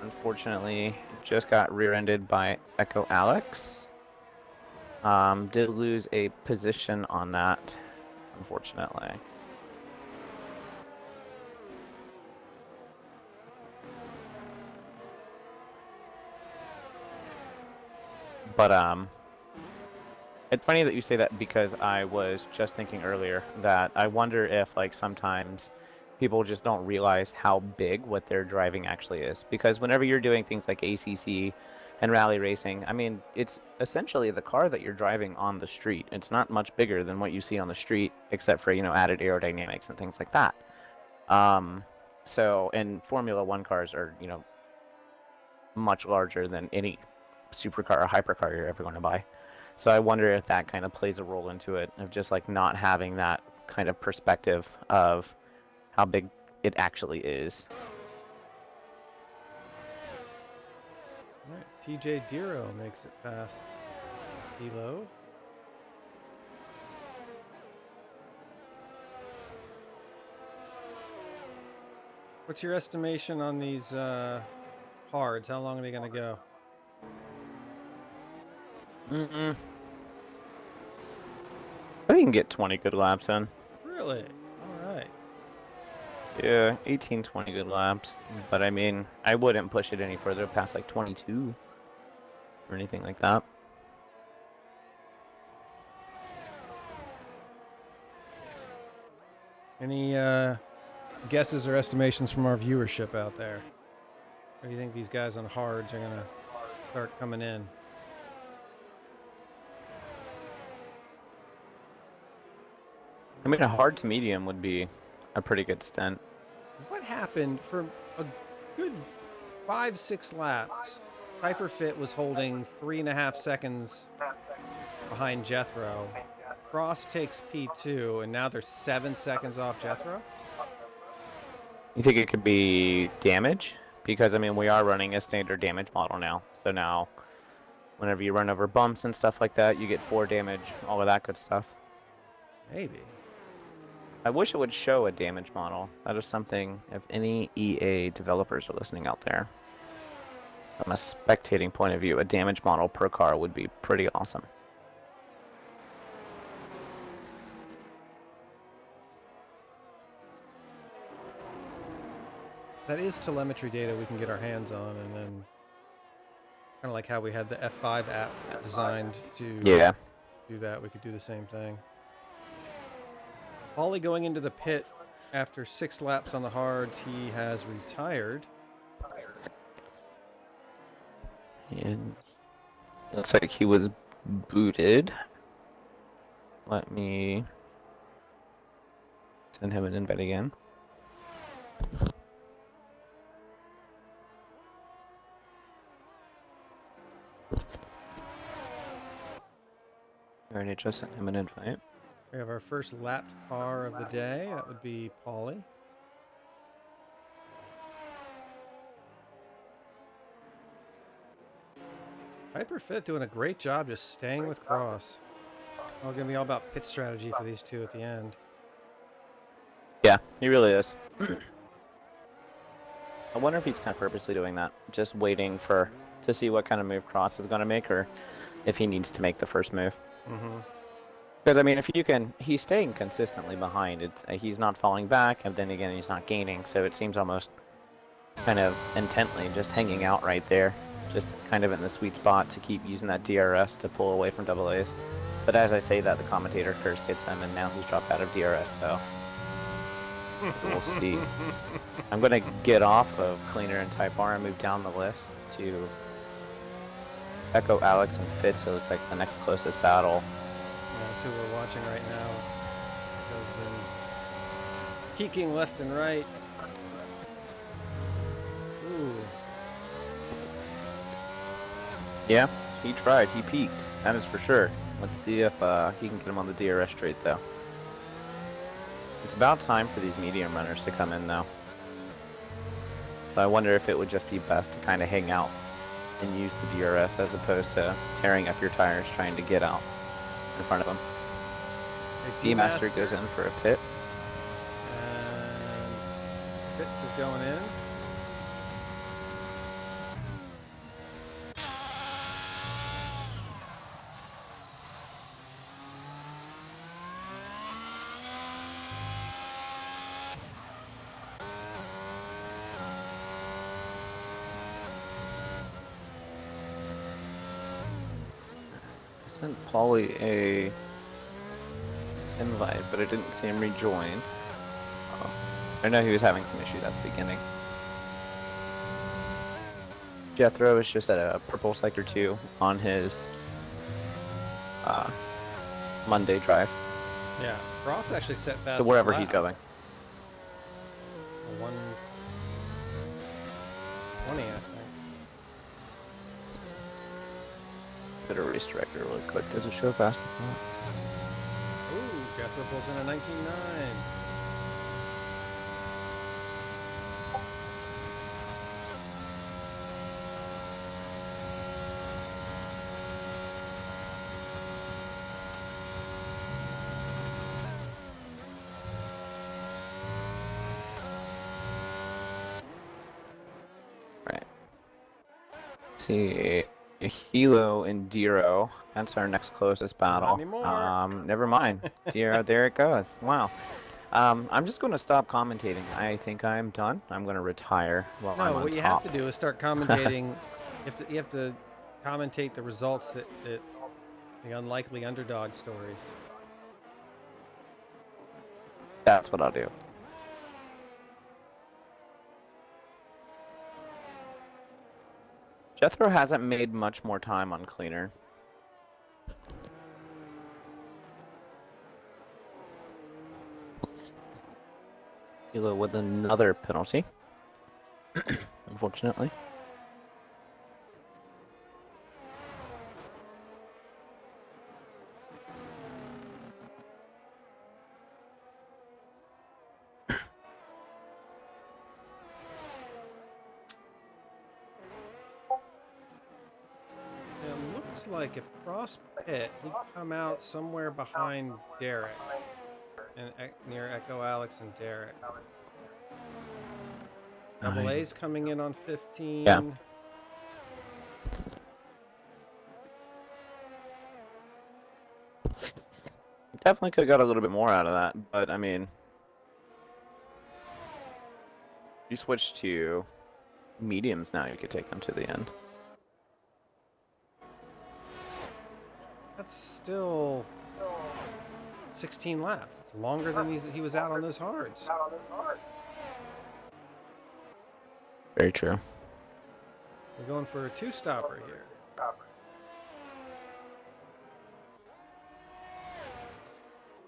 Speaker 2: unfortunately, just got rear-ended by Echo Alex. Did lose a position on that, unfortunately. But, it's funny that you say that because I was just thinking earlier that I wonder if, like, sometimes people just don't realize how big what they're driving actually is. Because whenever you're doing things like ACC and rally racing, I mean, it's essentially the car that you're driving on the street. It's not much bigger than what you see on the street, except for, you know, added aerodynamics and things like that. So, and Formula One cars are, you know, much larger than any supercar or hypercar you're ever going to buy. So I wonder if that kind of plays a role into it, of just like not having that kind of perspective of how big it actually is.
Speaker 1: All right, TJ Diro makes it past Hilo. What's your estimation on these hards? How long are they going to go?
Speaker 2: I think you can get 20 good laps in.
Speaker 1: Really? All right.
Speaker 2: Yeah, 18, 20 good laps. But I mean, I wouldn't push it any further past like 22 or anything like that.
Speaker 1: Any guesses or estimations from our viewership out there? Or do you think these guys on hards are going to start coming in?
Speaker 2: I mean, a hard to medium would be a pretty good stint.
Speaker 1: What happened for a good 5-6 laps? Piper Fit was holding 3.5 seconds behind Jethro. Cross takes P2, and now they're 7 seconds off Jethro?
Speaker 2: You think it could be damage? Because, I mean, we are running a standard damage model now. So now, whenever you run over bumps and stuff like that, you get 4 damage, all of that good stuff.
Speaker 1: Maybe.
Speaker 2: I wish it would show a damage model. That is something, if any EA developers are listening out there, from a spectating point of view, a damage model per car would be pretty awesome.
Speaker 1: That is telemetry data we can get our hands on, and then kind of like how we had the F5 app designed to do that, we could do the same thing. Paulie going into the pit after 6 laps on the hards. He has retired.
Speaker 2: And it looks like he was booted. Let me send him an invite again. Already just sent him an invite.
Speaker 1: We have our first lapped car of the day. That would be Paulie. Piper Fit doing a great job just staying with Cross. Oh, gonna be all about pit strategy for these two at the end.
Speaker 2: Yeah, he really is. I wonder if he's kind of purposely doing that, just waiting to see what kind of move Cross is going to make, or if he needs to make the first move. Because I mean, if you can, he's staying consistently behind. He's not falling back, and then again, he's not gaining. So it seems almost kind of intently just hanging out right there, just kind of in the sweet spot to keep using that DRS to pull away from double A's. But as I say that, the commentator curse gets him, and now he's dropped out of DRS. So we'll see. I'm gonna get off of Cleaner and Type R and move down the list to Echo, Alex, and Fitz. It looks like the next closest battle.
Speaker 1: Yeah, that's who we're watching right now. Has been peeking left and right. Ooh.
Speaker 2: Yeah, he tried. He peaked. That is for sure. Let's see if he can get him on the DRS straight, though. It's about time for these medium runners to come in, though. So I wonder if it would just be best to kind of hang out and use the DRS as opposed to tearing up your tires trying to get out in front of them. D-Master goes in for a pit.
Speaker 1: And Fitz is going in.
Speaker 2: I sent Paulie a invite, but I didn't see him rejoin. Oh. I know he was having some issues at the beginning. Jethro is just at a purple sector 2 on his Monday drive.
Speaker 1: Yeah, Ross actually set fast.
Speaker 2: So wherever he's going.
Speaker 1: 120, I think.
Speaker 2: Bit of race director really quick. Does it show fastest lap?
Speaker 1: Ooh, Jethro pulls in a 19.9.
Speaker 2: Right. Let's see. Hilo and Dero. That's our next closest battle.
Speaker 1: Not anymore.
Speaker 2: Never mind. Dero, there it goes. Wow. I'm just going to stop commentating. I think I'm done. I'm going to retire while I'm on
Speaker 1: what you
Speaker 2: top.
Speaker 1: have to do is start commentating. you have to commentate the results that the unlikely underdog stories.
Speaker 2: That's what I'll do. Jethro hasn't made much more time on Cleaner. Hilo with another penalty, unfortunately.
Speaker 1: It looks like if Cross pit, he'd come out somewhere behind Derek. And near Echo, Alex, and Derek. Double A's coming in on 15.
Speaker 2: Yeah. Definitely could have got a little bit more out of that, but I mean, if you switch to mediums now, you could take them to the end.
Speaker 1: That's still 16 laps. It's longer than he was out on those hards.
Speaker 2: Very true.
Speaker 1: We're going for a two-stopper here.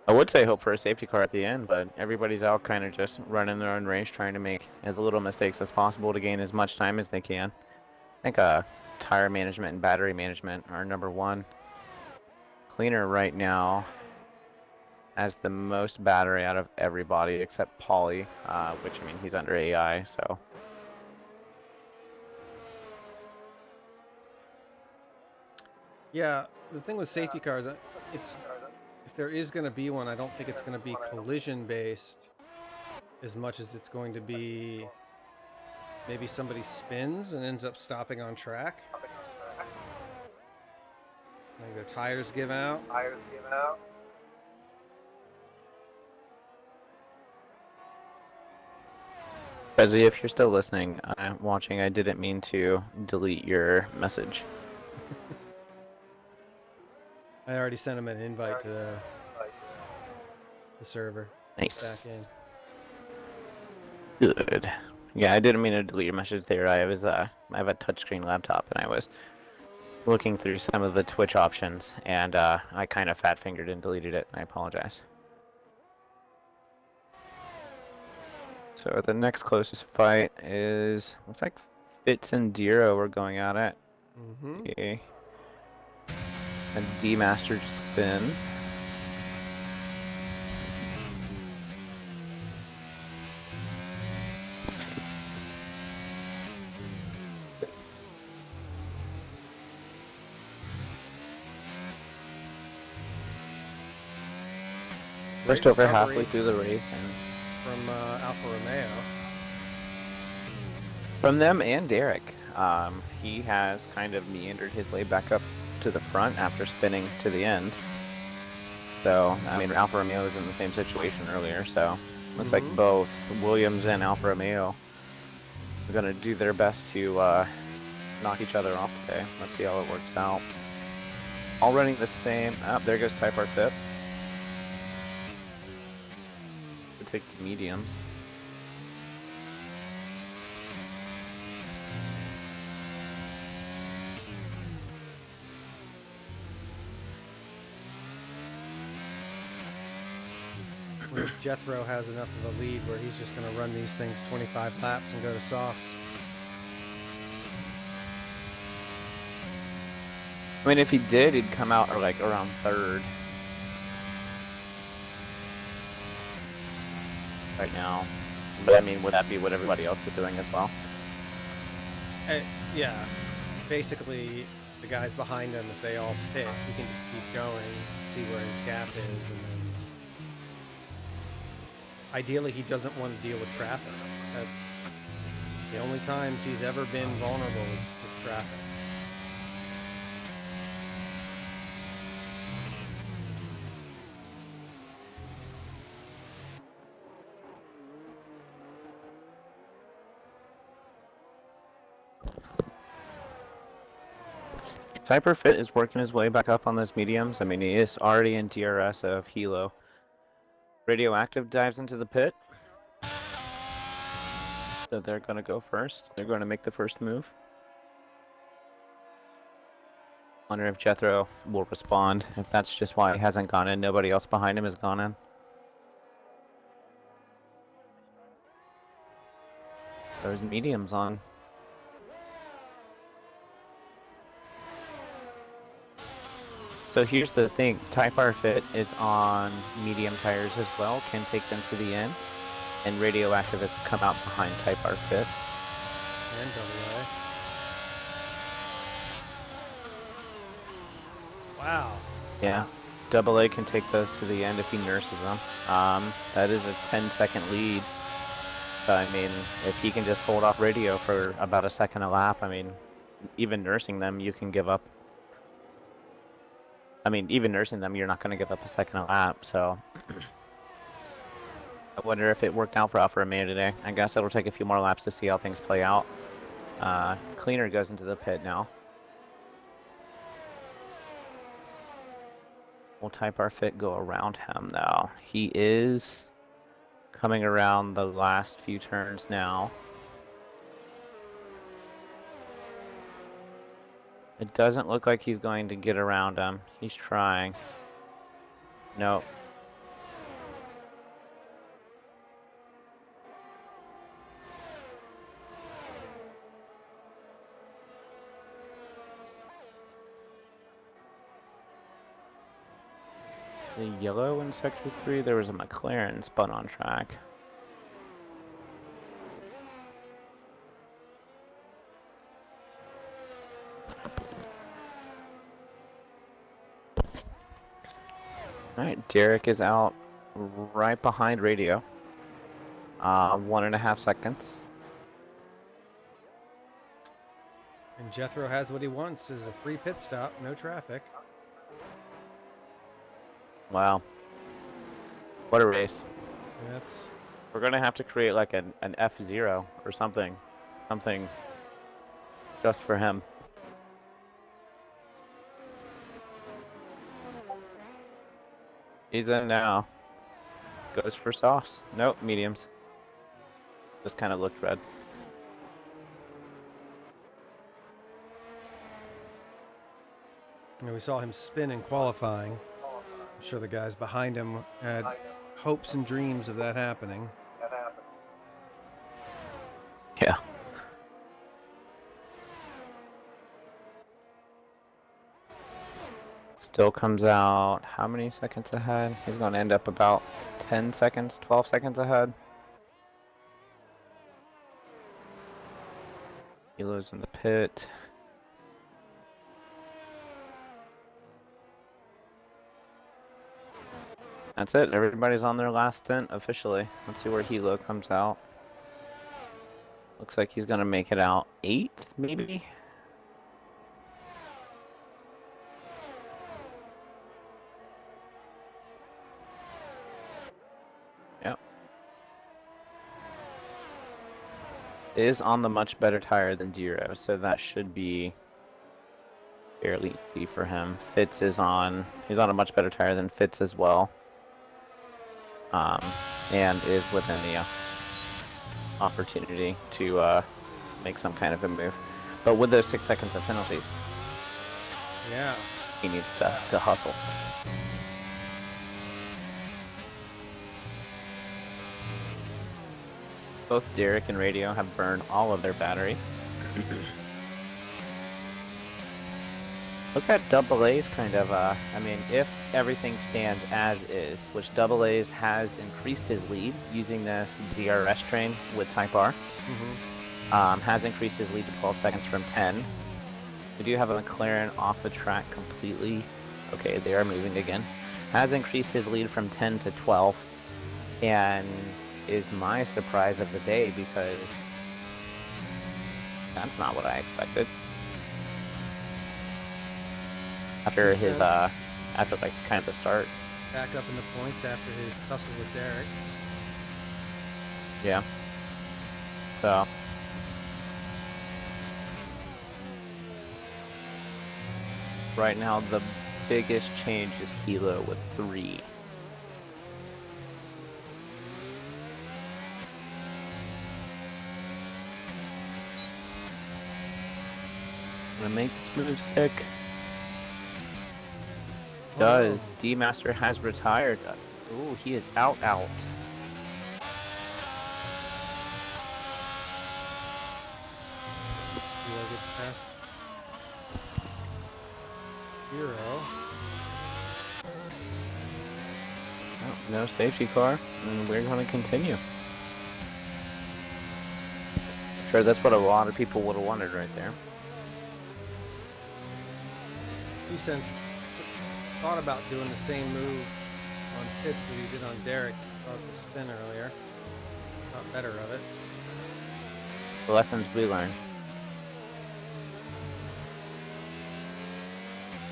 Speaker 2: I would say hope for a safety car at the end, but everybody's out kind of just running their own race, trying to make as little mistakes as possible to gain as much time as they can. I think tire management and battery management are number one. Cleaner right now has the most battery out of everybody except Paulie, which, I mean, he's under AI, so.
Speaker 1: Yeah, the thing with safety cars, it's if there is going to be one, I don't think it's going to be collision based as much as it's going to be maybe somebody spins and ends up stopping on track. Like the tires give out.
Speaker 2: Prezi, if you're still listening, watching, I didn't mean to delete your message.
Speaker 1: I already sent him an invite to the server.
Speaker 2: Nice.
Speaker 1: Back in.
Speaker 2: Good. Yeah, I didn't mean to delete your message there. I have a touchscreen laptop, and I was looking through some of the Twitch options, and I kind of fat-fingered and deleted it. I apologize. So the next closest fight is, looks like Fitz and Diro are going at it.
Speaker 1: Mm-hmm.
Speaker 2: Okay. A demastered spin. Just over halfway through the race, and
Speaker 1: from Alfa Romeo.
Speaker 2: From them and Derek. He has kind of meandered his way back up to the front after spinning to the end. So, I mean, Alfa Romeo was in the same situation earlier, so looks like both Williams and Alfa Romeo are going to do their best to knock each other off today. Let's see how it works out. All running the same. Oh, there goes Type R Fit. To take the mediums.
Speaker 1: Whereas Jethro has enough of a lead where he's just going to run these things 25 laps and go to softs.
Speaker 2: I mean, if he did, he'd come out like around third. Right now. But I mean, would that be what everybody else is doing as well?
Speaker 1: Yeah. Basically, the guys behind him, if they all pit, he can just keep going, see where his gap is, and then ideally he doesn't want to deal with traffic. That's the only times he's ever been vulnerable is with traffic.
Speaker 2: Typer Fit is working his way back up on those mediums. I mean, he is already in DRS of Hilo. Radioactive dives into the pit. So they're going to go first. They're going to make the first move. Wonder if Jethro will respond. If that's just why he hasn't gone in, nobody else behind him has gone in. There's mediums on. So here's the thing, Type R Fit is on medium tires as well, can take them to the end, and Radioactive has come out behind Type R Fit.
Speaker 1: And AA. Wow.
Speaker 2: Yeah, AA can take those to the end if he nurses them. That is a 10-second lead. So, I mean, if he can just hold off Radio for about a second a lap, I mean, even nursing them, you can give up. I mean, even nursing them, you're not going to give up a second a lap, so. I wonder if it worked out for Alfa Romeo today. I guess it'll take a few more laps to see how things play out. Cleaner goes into the pit now. Will Type R Fit go around him, though? He is coming around the last few turns now. It doesn't look like he's going to get around him. He's trying. Nope. The yellow in Sector 3, there was a McLaren spun on track. Alright, Derek is out right behind Radio. 1.5 seconds.
Speaker 1: And Jethro has what he wants, is a free pit stop, no traffic.
Speaker 2: Wow. What a race. We're gonna have to create like an F0 or something. Something just for him. He's in now. Goes for softs. Nope, mediums. Just kind of looked red.
Speaker 1: And we saw him spin in qualifying. I'm sure the guys behind him had hopes and dreams of that happening.
Speaker 2: Yeah. Still comes out how many seconds ahead? He's going to end up about 10 seconds, 12 seconds ahead. Kilo's in the pit. That's it. Everybody's on their last stint officially. Let's see where Hilo comes out. Looks like he's going to make it out 8th, maybe? Yep. Is on the much better tire than Diro, so that should be fairly easy for him. Fitz is on, he's on a much better tire than Fitz as well. And is within the opportunity to make some kind of a move. But with those 6 seconds of penalties,
Speaker 1: Yeah.
Speaker 2: he needs to hustle. Both Derek and Radio have burned all of their battery. Look at Double A's kind of, I mean, if everything stands as is, which Double A's has increased his lead using this DRS train with Type R, has increased his lead to 12 seconds from 10. We do have a McLaren off the track completely. Okay, they are moving again. Has increased his lead from 10 to 12, and is my surprise of the day because that's not what I expected. After his, after like kind of the start.
Speaker 1: Back up in the points after his tussle with Derek.
Speaker 2: Yeah. So. Right now, the biggest change is Hilo with 3. Gonna make this move stick. Does. D-Master has retired. Ooh, he is out.
Speaker 1: Hilo gets past Hero.
Speaker 2: Oh, no safety car, and we're going to continue. Sure, that's what a lot of people would have wanted right there.
Speaker 1: 2 cents thought about doing the same move on Fitz that he did on Derek. Caused a spin earlier. Thought better of it.
Speaker 2: The lessons we learned.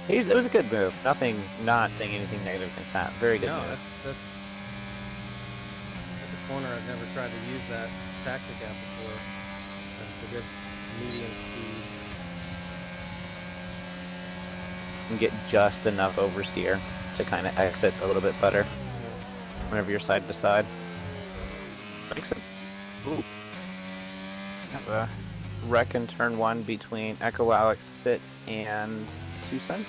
Speaker 2: It was a good move. Nothing, not saying anything negative against that. Very good
Speaker 1: No,
Speaker 2: move.
Speaker 1: that's a corner I've never tried to use that tactic at before. That's a good medium speed.
Speaker 2: And get just enough oversteer to kind of exit a little bit better whenever you're side to side. Makes it. Ooh. Have a wreck in turn 1 between Echo Alex, Fitz, and 2 cents.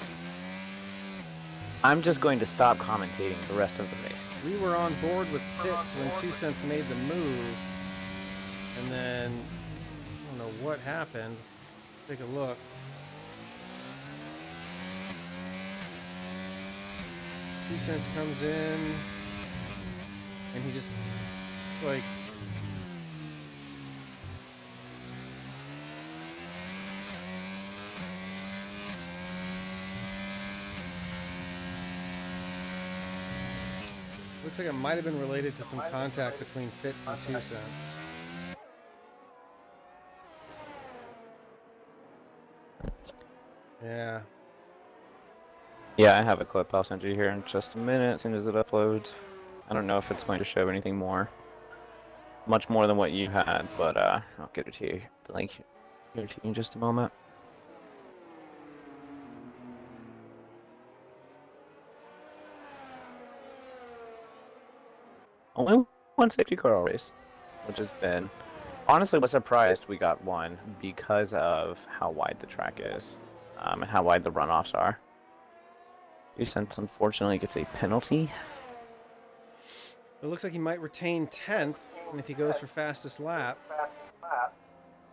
Speaker 2: I'm just going to stop commentating the rest of the race.
Speaker 1: We were on board with Fitz when 2 cents made the move, and then I don't know what happened. Take a look. 2 cents comes in, and he just like looks like it might have been related to some contact between Fitz and 2 cents. Yeah.
Speaker 2: Yeah, I have a clip I'll send you here in just a minute as soon as it uploads. I don't know if it's going to show anything more. much more than what you had, but I'll get it to you. The link here to you in just a moment. Only one safety car all race, which has been honestly was surprised we got one because of how wide the track is, and how wide the runoffs are. Usense unfortunately gets a penalty.
Speaker 1: It looks like he might retain 10th, and if he goes for fastest lap,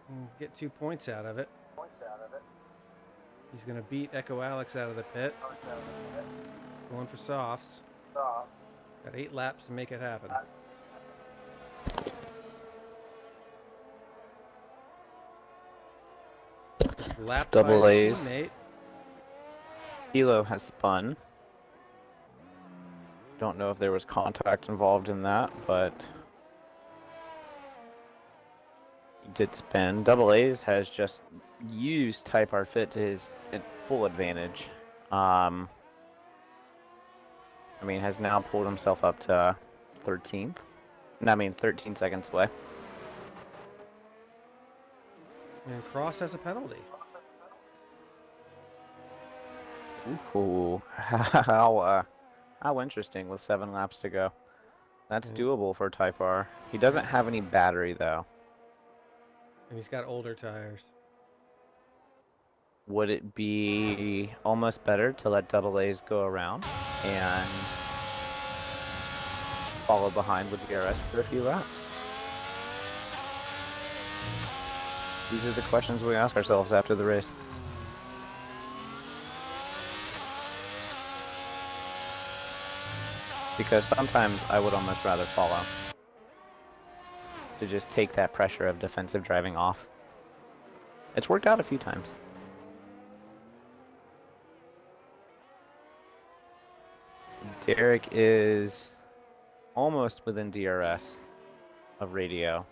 Speaker 1: and get 2 points out of it. He's going to beat Echo Alex out of the pit. Going for softs. Got 8 laps to make it happen. Lapped
Speaker 2: Double
Speaker 1: by his
Speaker 2: A's.
Speaker 1: teammate.
Speaker 2: Hilo has spun. Don't know if there was contact involved in that, but he did spin. Double A's has just used Type R Fit to his full advantage. I mean, has now pulled himself up to 13th. No, I mean, 13 seconds away.
Speaker 1: And Cross has a penalty.
Speaker 2: Ooh, how interesting with 7 laps to go. That's doable for Type R. He doesn't have any battery though.
Speaker 1: And he's got older tires.
Speaker 2: Would it be almost better to let Double A's go around and follow behind with DRS for a few laps? These are the questions we ask ourselves after the race. Because sometimes I would almost rather follow. To just take that pressure of defensive driving off. It's worked out a few times. Derek is almost within DRS of radio.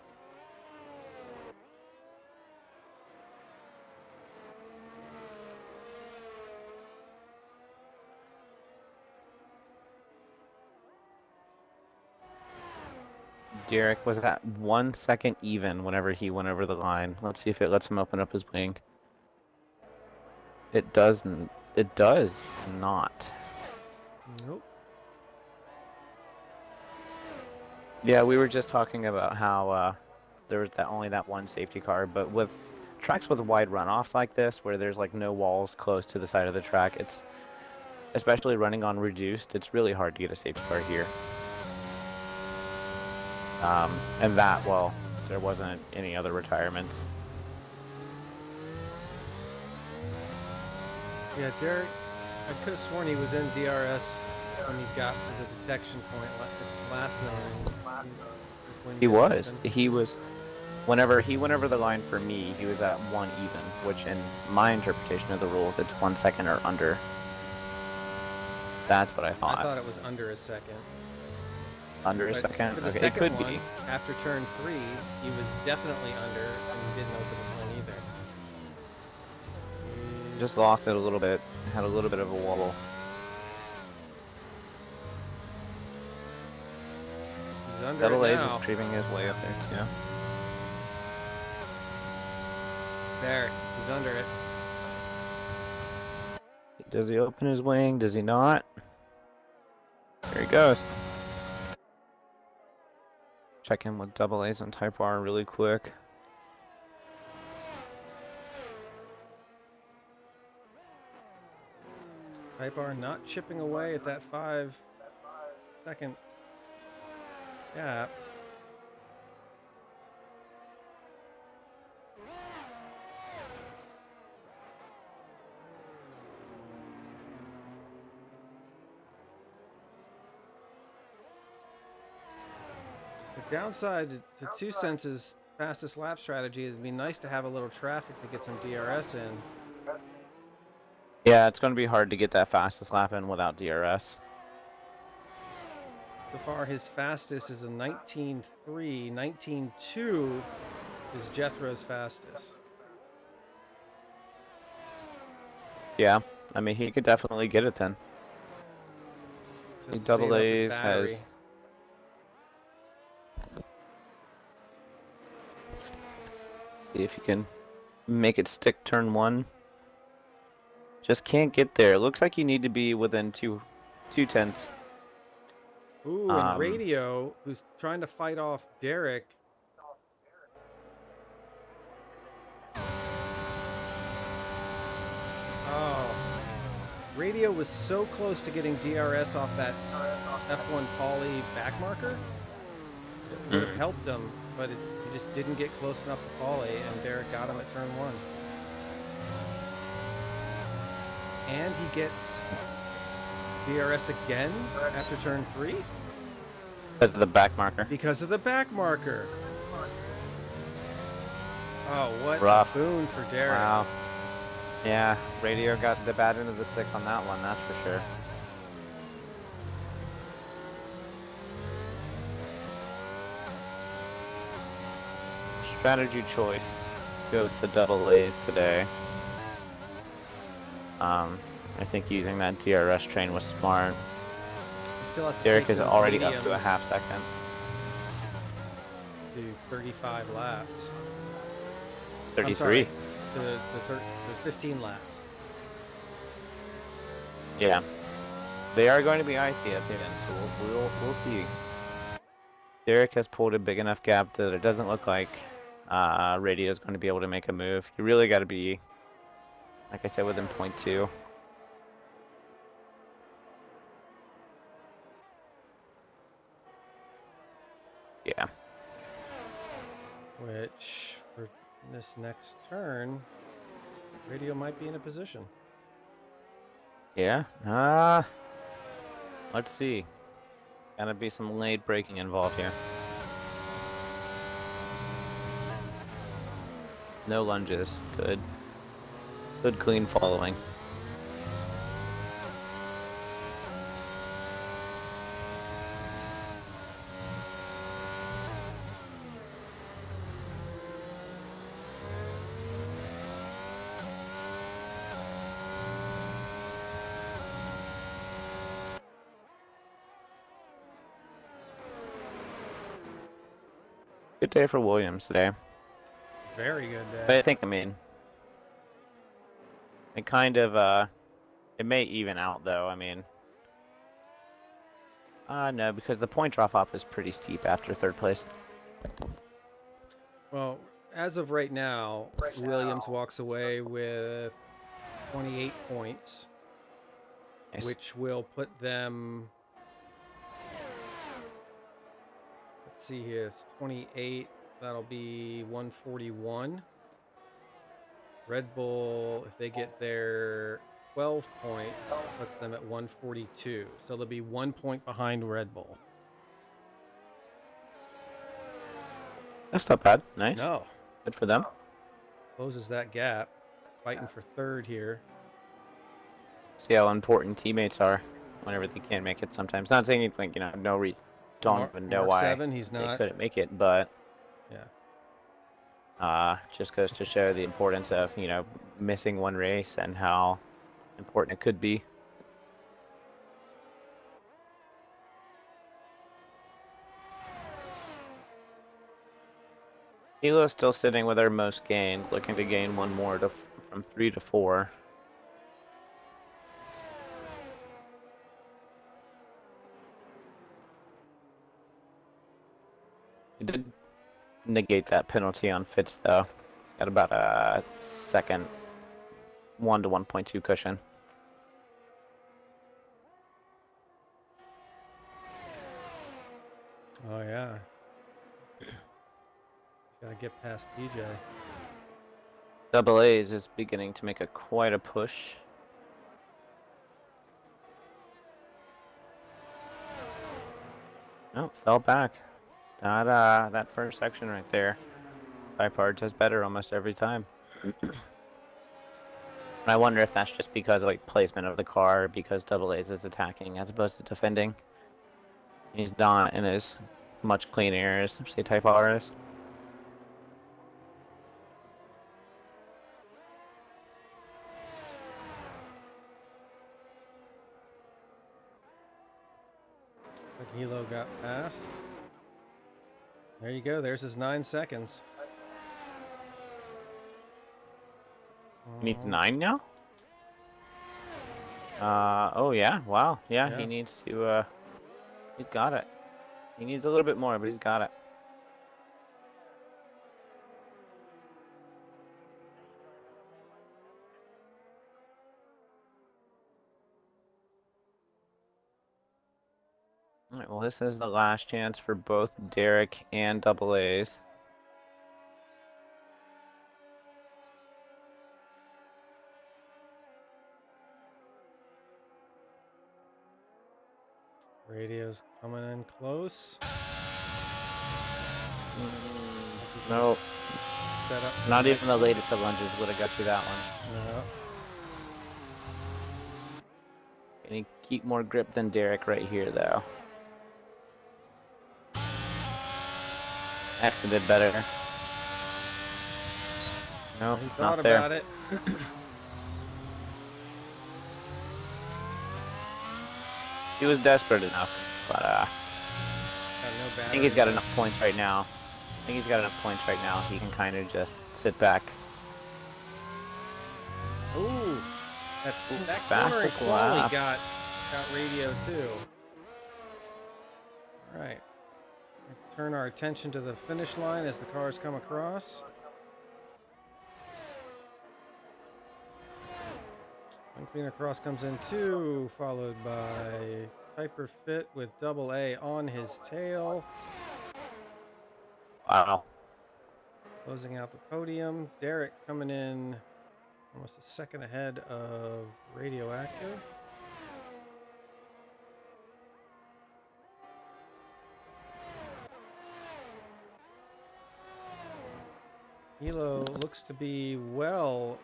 Speaker 2: Derek was at 1 second even whenever he went over the line. Let's see if it lets him open up his wing. It doesn't. It does not.
Speaker 1: Nope.
Speaker 2: Yeah, we were just talking about how there was only that one safety car, but with tracks with wide runoffs like this, where there's like no walls close to the side of the track, it's especially running on reduced. It's really hard to get a safety car here. And that, well, there wasn't any other retirements.
Speaker 1: Yeah, Derek, I could have sworn he was in DRS when he got to the detection point last zone.
Speaker 2: He was. He was. Whenever he went over the line for me, he was at 1 even, which in my interpretation of the rules, it's 1 second or under. That's what I thought.
Speaker 1: I thought it was under a second.
Speaker 2: Under a second? Okay, it could be.
Speaker 1: After turn 3, he was definitely under, and he didn't open his line either.
Speaker 2: Just lost it a little bit. Had a little bit of a wobble.
Speaker 1: He's under
Speaker 2: Double
Speaker 1: it
Speaker 2: A's
Speaker 1: now.
Speaker 2: is creeping his way up there, yeah.
Speaker 1: There, he's under it.
Speaker 2: Does he open his wing? Does he not? There he goes. Check in with Double A's and Type R really quick.
Speaker 1: Type R not chipping away at that 5-second gap. The downside to Two Sense's fastest lap strategy is it'd be nice to have a little traffic to get some DRS in.
Speaker 2: Yeah, it's going to be hard to get that fastest lap in without DRS.
Speaker 1: So far, his fastest is a 19.3. 19.2 is Jethro's fastest.
Speaker 2: Yeah, I mean, he could definitely get it then.
Speaker 1: So
Speaker 2: Double A's has... See if you can make it stick turn 1. Just can't get there. Looks like you need to be within two tenths.
Speaker 1: Ooh, and Radio, who's trying to fight off Derek. Oh. Radio was so close to getting DRS off that F1 Pauly backmarker. It would have helped him, but he just didn't get close enough to Pauly, and Derek got him at turn 1. And he gets DRS again after turn 3?
Speaker 2: Because of the back marker.
Speaker 1: Because of the back marker. Oh, what
Speaker 2: Rough.
Speaker 1: a boon for Derek.
Speaker 2: Wow. Yeah, Radio got the bad end of the stick on that one, that's for sure. Strategy choice goes to double A's today. I think using that DRS train was smart.
Speaker 1: He still has to
Speaker 2: Derek
Speaker 1: take
Speaker 2: is
Speaker 1: those
Speaker 2: already up to a
Speaker 1: mediums
Speaker 2: half second.
Speaker 1: to 35 laps.
Speaker 2: 33.
Speaker 1: I'm sorry, the 15 laps.
Speaker 2: Yeah. They are going to be icy at the end, so we'll see. Derek has pulled a big enough gap that it doesn't look like Radio is going to be able to make a move. You really got to be, like I said, within 0.2. Yeah.
Speaker 1: Which, for this next turn, Radio might be in a position.
Speaker 2: Yeah. Let's see. Gotta be some late braking involved here. No lunges. Good. Good clean following. Good day for Williams today.
Speaker 1: Very good day.
Speaker 2: But I mean, it kind of, it may even out though, I mean. No, because the point drop-off is pretty steep after third place.
Speaker 1: Well, as of right now, Williams walks away with 28 points,
Speaker 2: Nice.
Speaker 1: which will put them... Let's see here, it's 28, that'll be 141. Red Bull, if they get their 12 points, puts them at 142. So they'll be 1 point behind Red Bull.
Speaker 2: That's not bad. Nice.
Speaker 1: No.
Speaker 2: Good for them.
Speaker 1: Closes that gap. Fighting for third here.
Speaker 2: See how important teammates are whenever they can't make it sometimes. Not saying anything, no reason. Don't even know
Speaker 1: Mark
Speaker 2: why
Speaker 1: 7, he's
Speaker 2: they
Speaker 1: not.
Speaker 2: couldn't make it, but
Speaker 1: Yeah.
Speaker 2: just goes to show the importance of, missing one race and how important it could be. Hilo's still sitting with our most gained, looking to gain one more from 3 to 4. He did negate that penalty on Fitz though. Got about a second 1 to 1.2 cushion.
Speaker 1: Oh, yeah. He's got to get past DJ.
Speaker 2: Double A's is beginning to make quite a push. Oh, fell back. That first section right there. Tripart does better almost every time. I wonder if that's just because of placement of the car, because Double A's is attacking as opposed to defending. He's not in as much clean air as say Type R is.
Speaker 1: But Hilo got past. There you go. There's his 9 seconds.
Speaker 2: Needs 9 now? Oh yeah, wow. Yeah,
Speaker 1: Yeah.
Speaker 2: he needs to, he's got it. He needs a little bit more, but he's got it. All right, well, this is the last chance for both Derek and Double A's.
Speaker 1: Radio's coming in close.
Speaker 2: No,
Speaker 1: Set up.
Speaker 2: not even the latest of lunges would have got you that one.
Speaker 1: No.
Speaker 2: Can he keep more grip than Derek right here, though? Exton did better. No,
Speaker 1: He
Speaker 2: it's
Speaker 1: thought
Speaker 2: not there.
Speaker 1: about it.
Speaker 2: He was desperate enough, but I think he's got enough points right now. He can kind of just sit back.
Speaker 1: Ooh, that corner
Speaker 2: fastest
Speaker 1: quali
Speaker 2: lap.
Speaker 1: got radio too. All right, turn our attention to the finish line as the cars come across. Uncleaner Cross comes in too, followed by Hyper Fit with Double A on his tail.
Speaker 2: Wow.
Speaker 1: Closing out the podium. Derek coming in almost a second ahead of Radioactive. Hilo looks to be well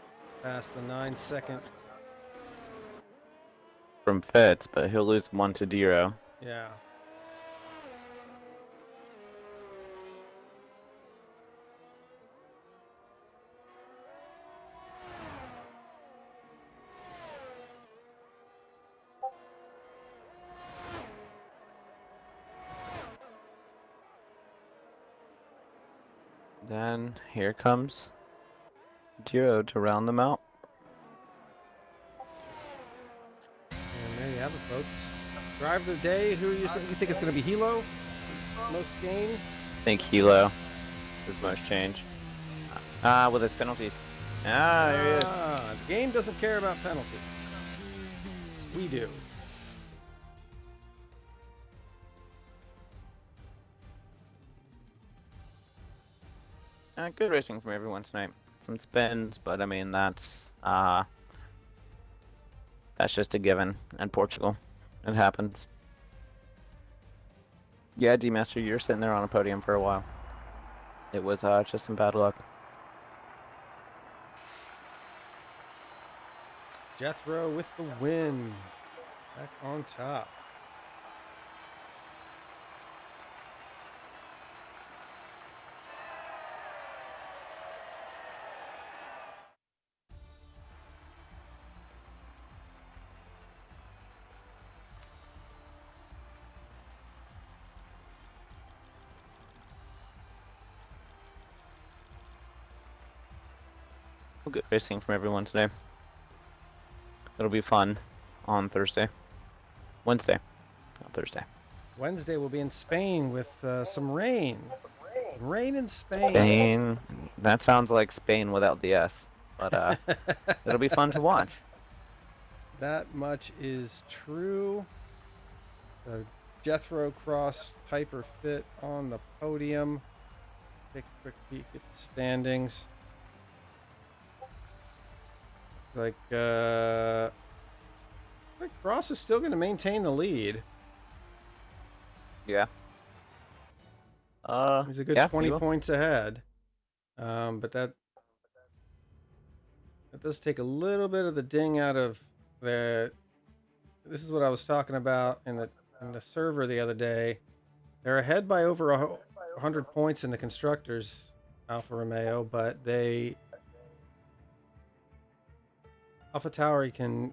Speaker 1: past the 9-second.
Speaker 2: From Fitz, but he'll lose 1 to 0.
Speaker 1: Yeah.
Speaker 2: Then here comes 0 to round them out.
Speaker 1: And there you have it, folks. Drive of the day. Who you think it's going to be? Hilo? Most gain?
Speaker 2: I think Hilo is most change. With his penalties. There he is.
Speaker 1: The game doesn't care about penalties. We do.
Speaker 2: Good racing from everyone tonight. Some spins, but I mean that's just a given in Portugal. It happens. Yeah, D-Master, you're sitting there on a podium for a while. It was just some bad luck.
Speaker 1: Jethro with the win. Back on top.
Speaker 2: Good racing from everyone today. It'll be fun on Thursday. Wednesday, not Thursday.
Speaker 1: Wednesday we'll be in Spain with some rain. Rain in Spain.
Speaker 2: Spain. That sounds like Spain without the S, but it'll be fun to watch.
Speaker 1: That much is true. Jethro Cross Typer Fit on the podium. Take a quick peek at the standings. Like Cross is still going to maintain the lead.
Speaker 2: Yeah.
Speaker 1: He's a good
Speaker 2: yeah,
Speaker 1: 20 points ahead. But that does take a little bit of the ding out of the. This is what I was talking about in the server the other day. They're ahead by over 100 points in the constructors, Alfa Romeo, but AlphaTauri can,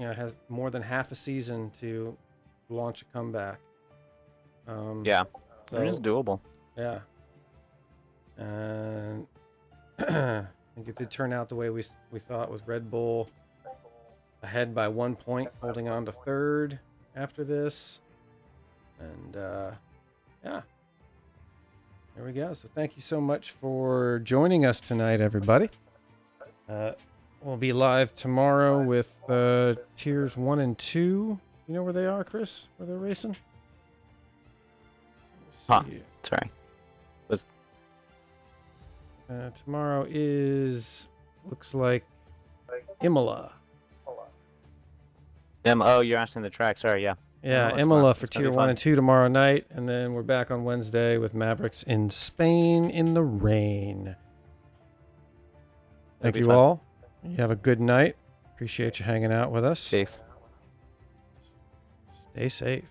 Speaker 1: has more than half a season to launch a comeback.
Speaker 2: Yeah,
Speaker 1: so,
Speaker 2: it is doable.
Speaker 1: Yeah. And think it did turn out the way we thought, with Red Bull ahead by 1 point, holding on to third after this. And yeah, there we go. So thank you so much for joining us tonight, everybody. We'll be live tomorrow with tiers 1 and 2. You know where they are, Chris? Where they're racing?
Speaker 2: Huh.
Speaker 1: Let's see.
Speaker 2: Sorry.
Speaker 1: Tomorrow looks like Imola.
Speaker 2: Oh, you're asking the track. Sorry, yeah.
Speaker 1: Yeah,
Speaker 2: Imola
Speaker 1: Imola
Speaker 2: tomorrow.
Speaker 1: for
Speaker 2: It's gonna
Speaker 1: tier
Speaker 2: be
Speaker 1: 1
Speaker 2: fun.
Speaker 1: and 2 tomorrow night. And then we're back on Wednesday with Mavericks in Spain in the rain. Thank
Speaker 2: be
Speaker 1: you
Speaker 2: fun.
Speaker 1: all. You have a good night. Appreciate you hanging out with us.
Speaker 2: Safe.
Speaker 1: Stay safe.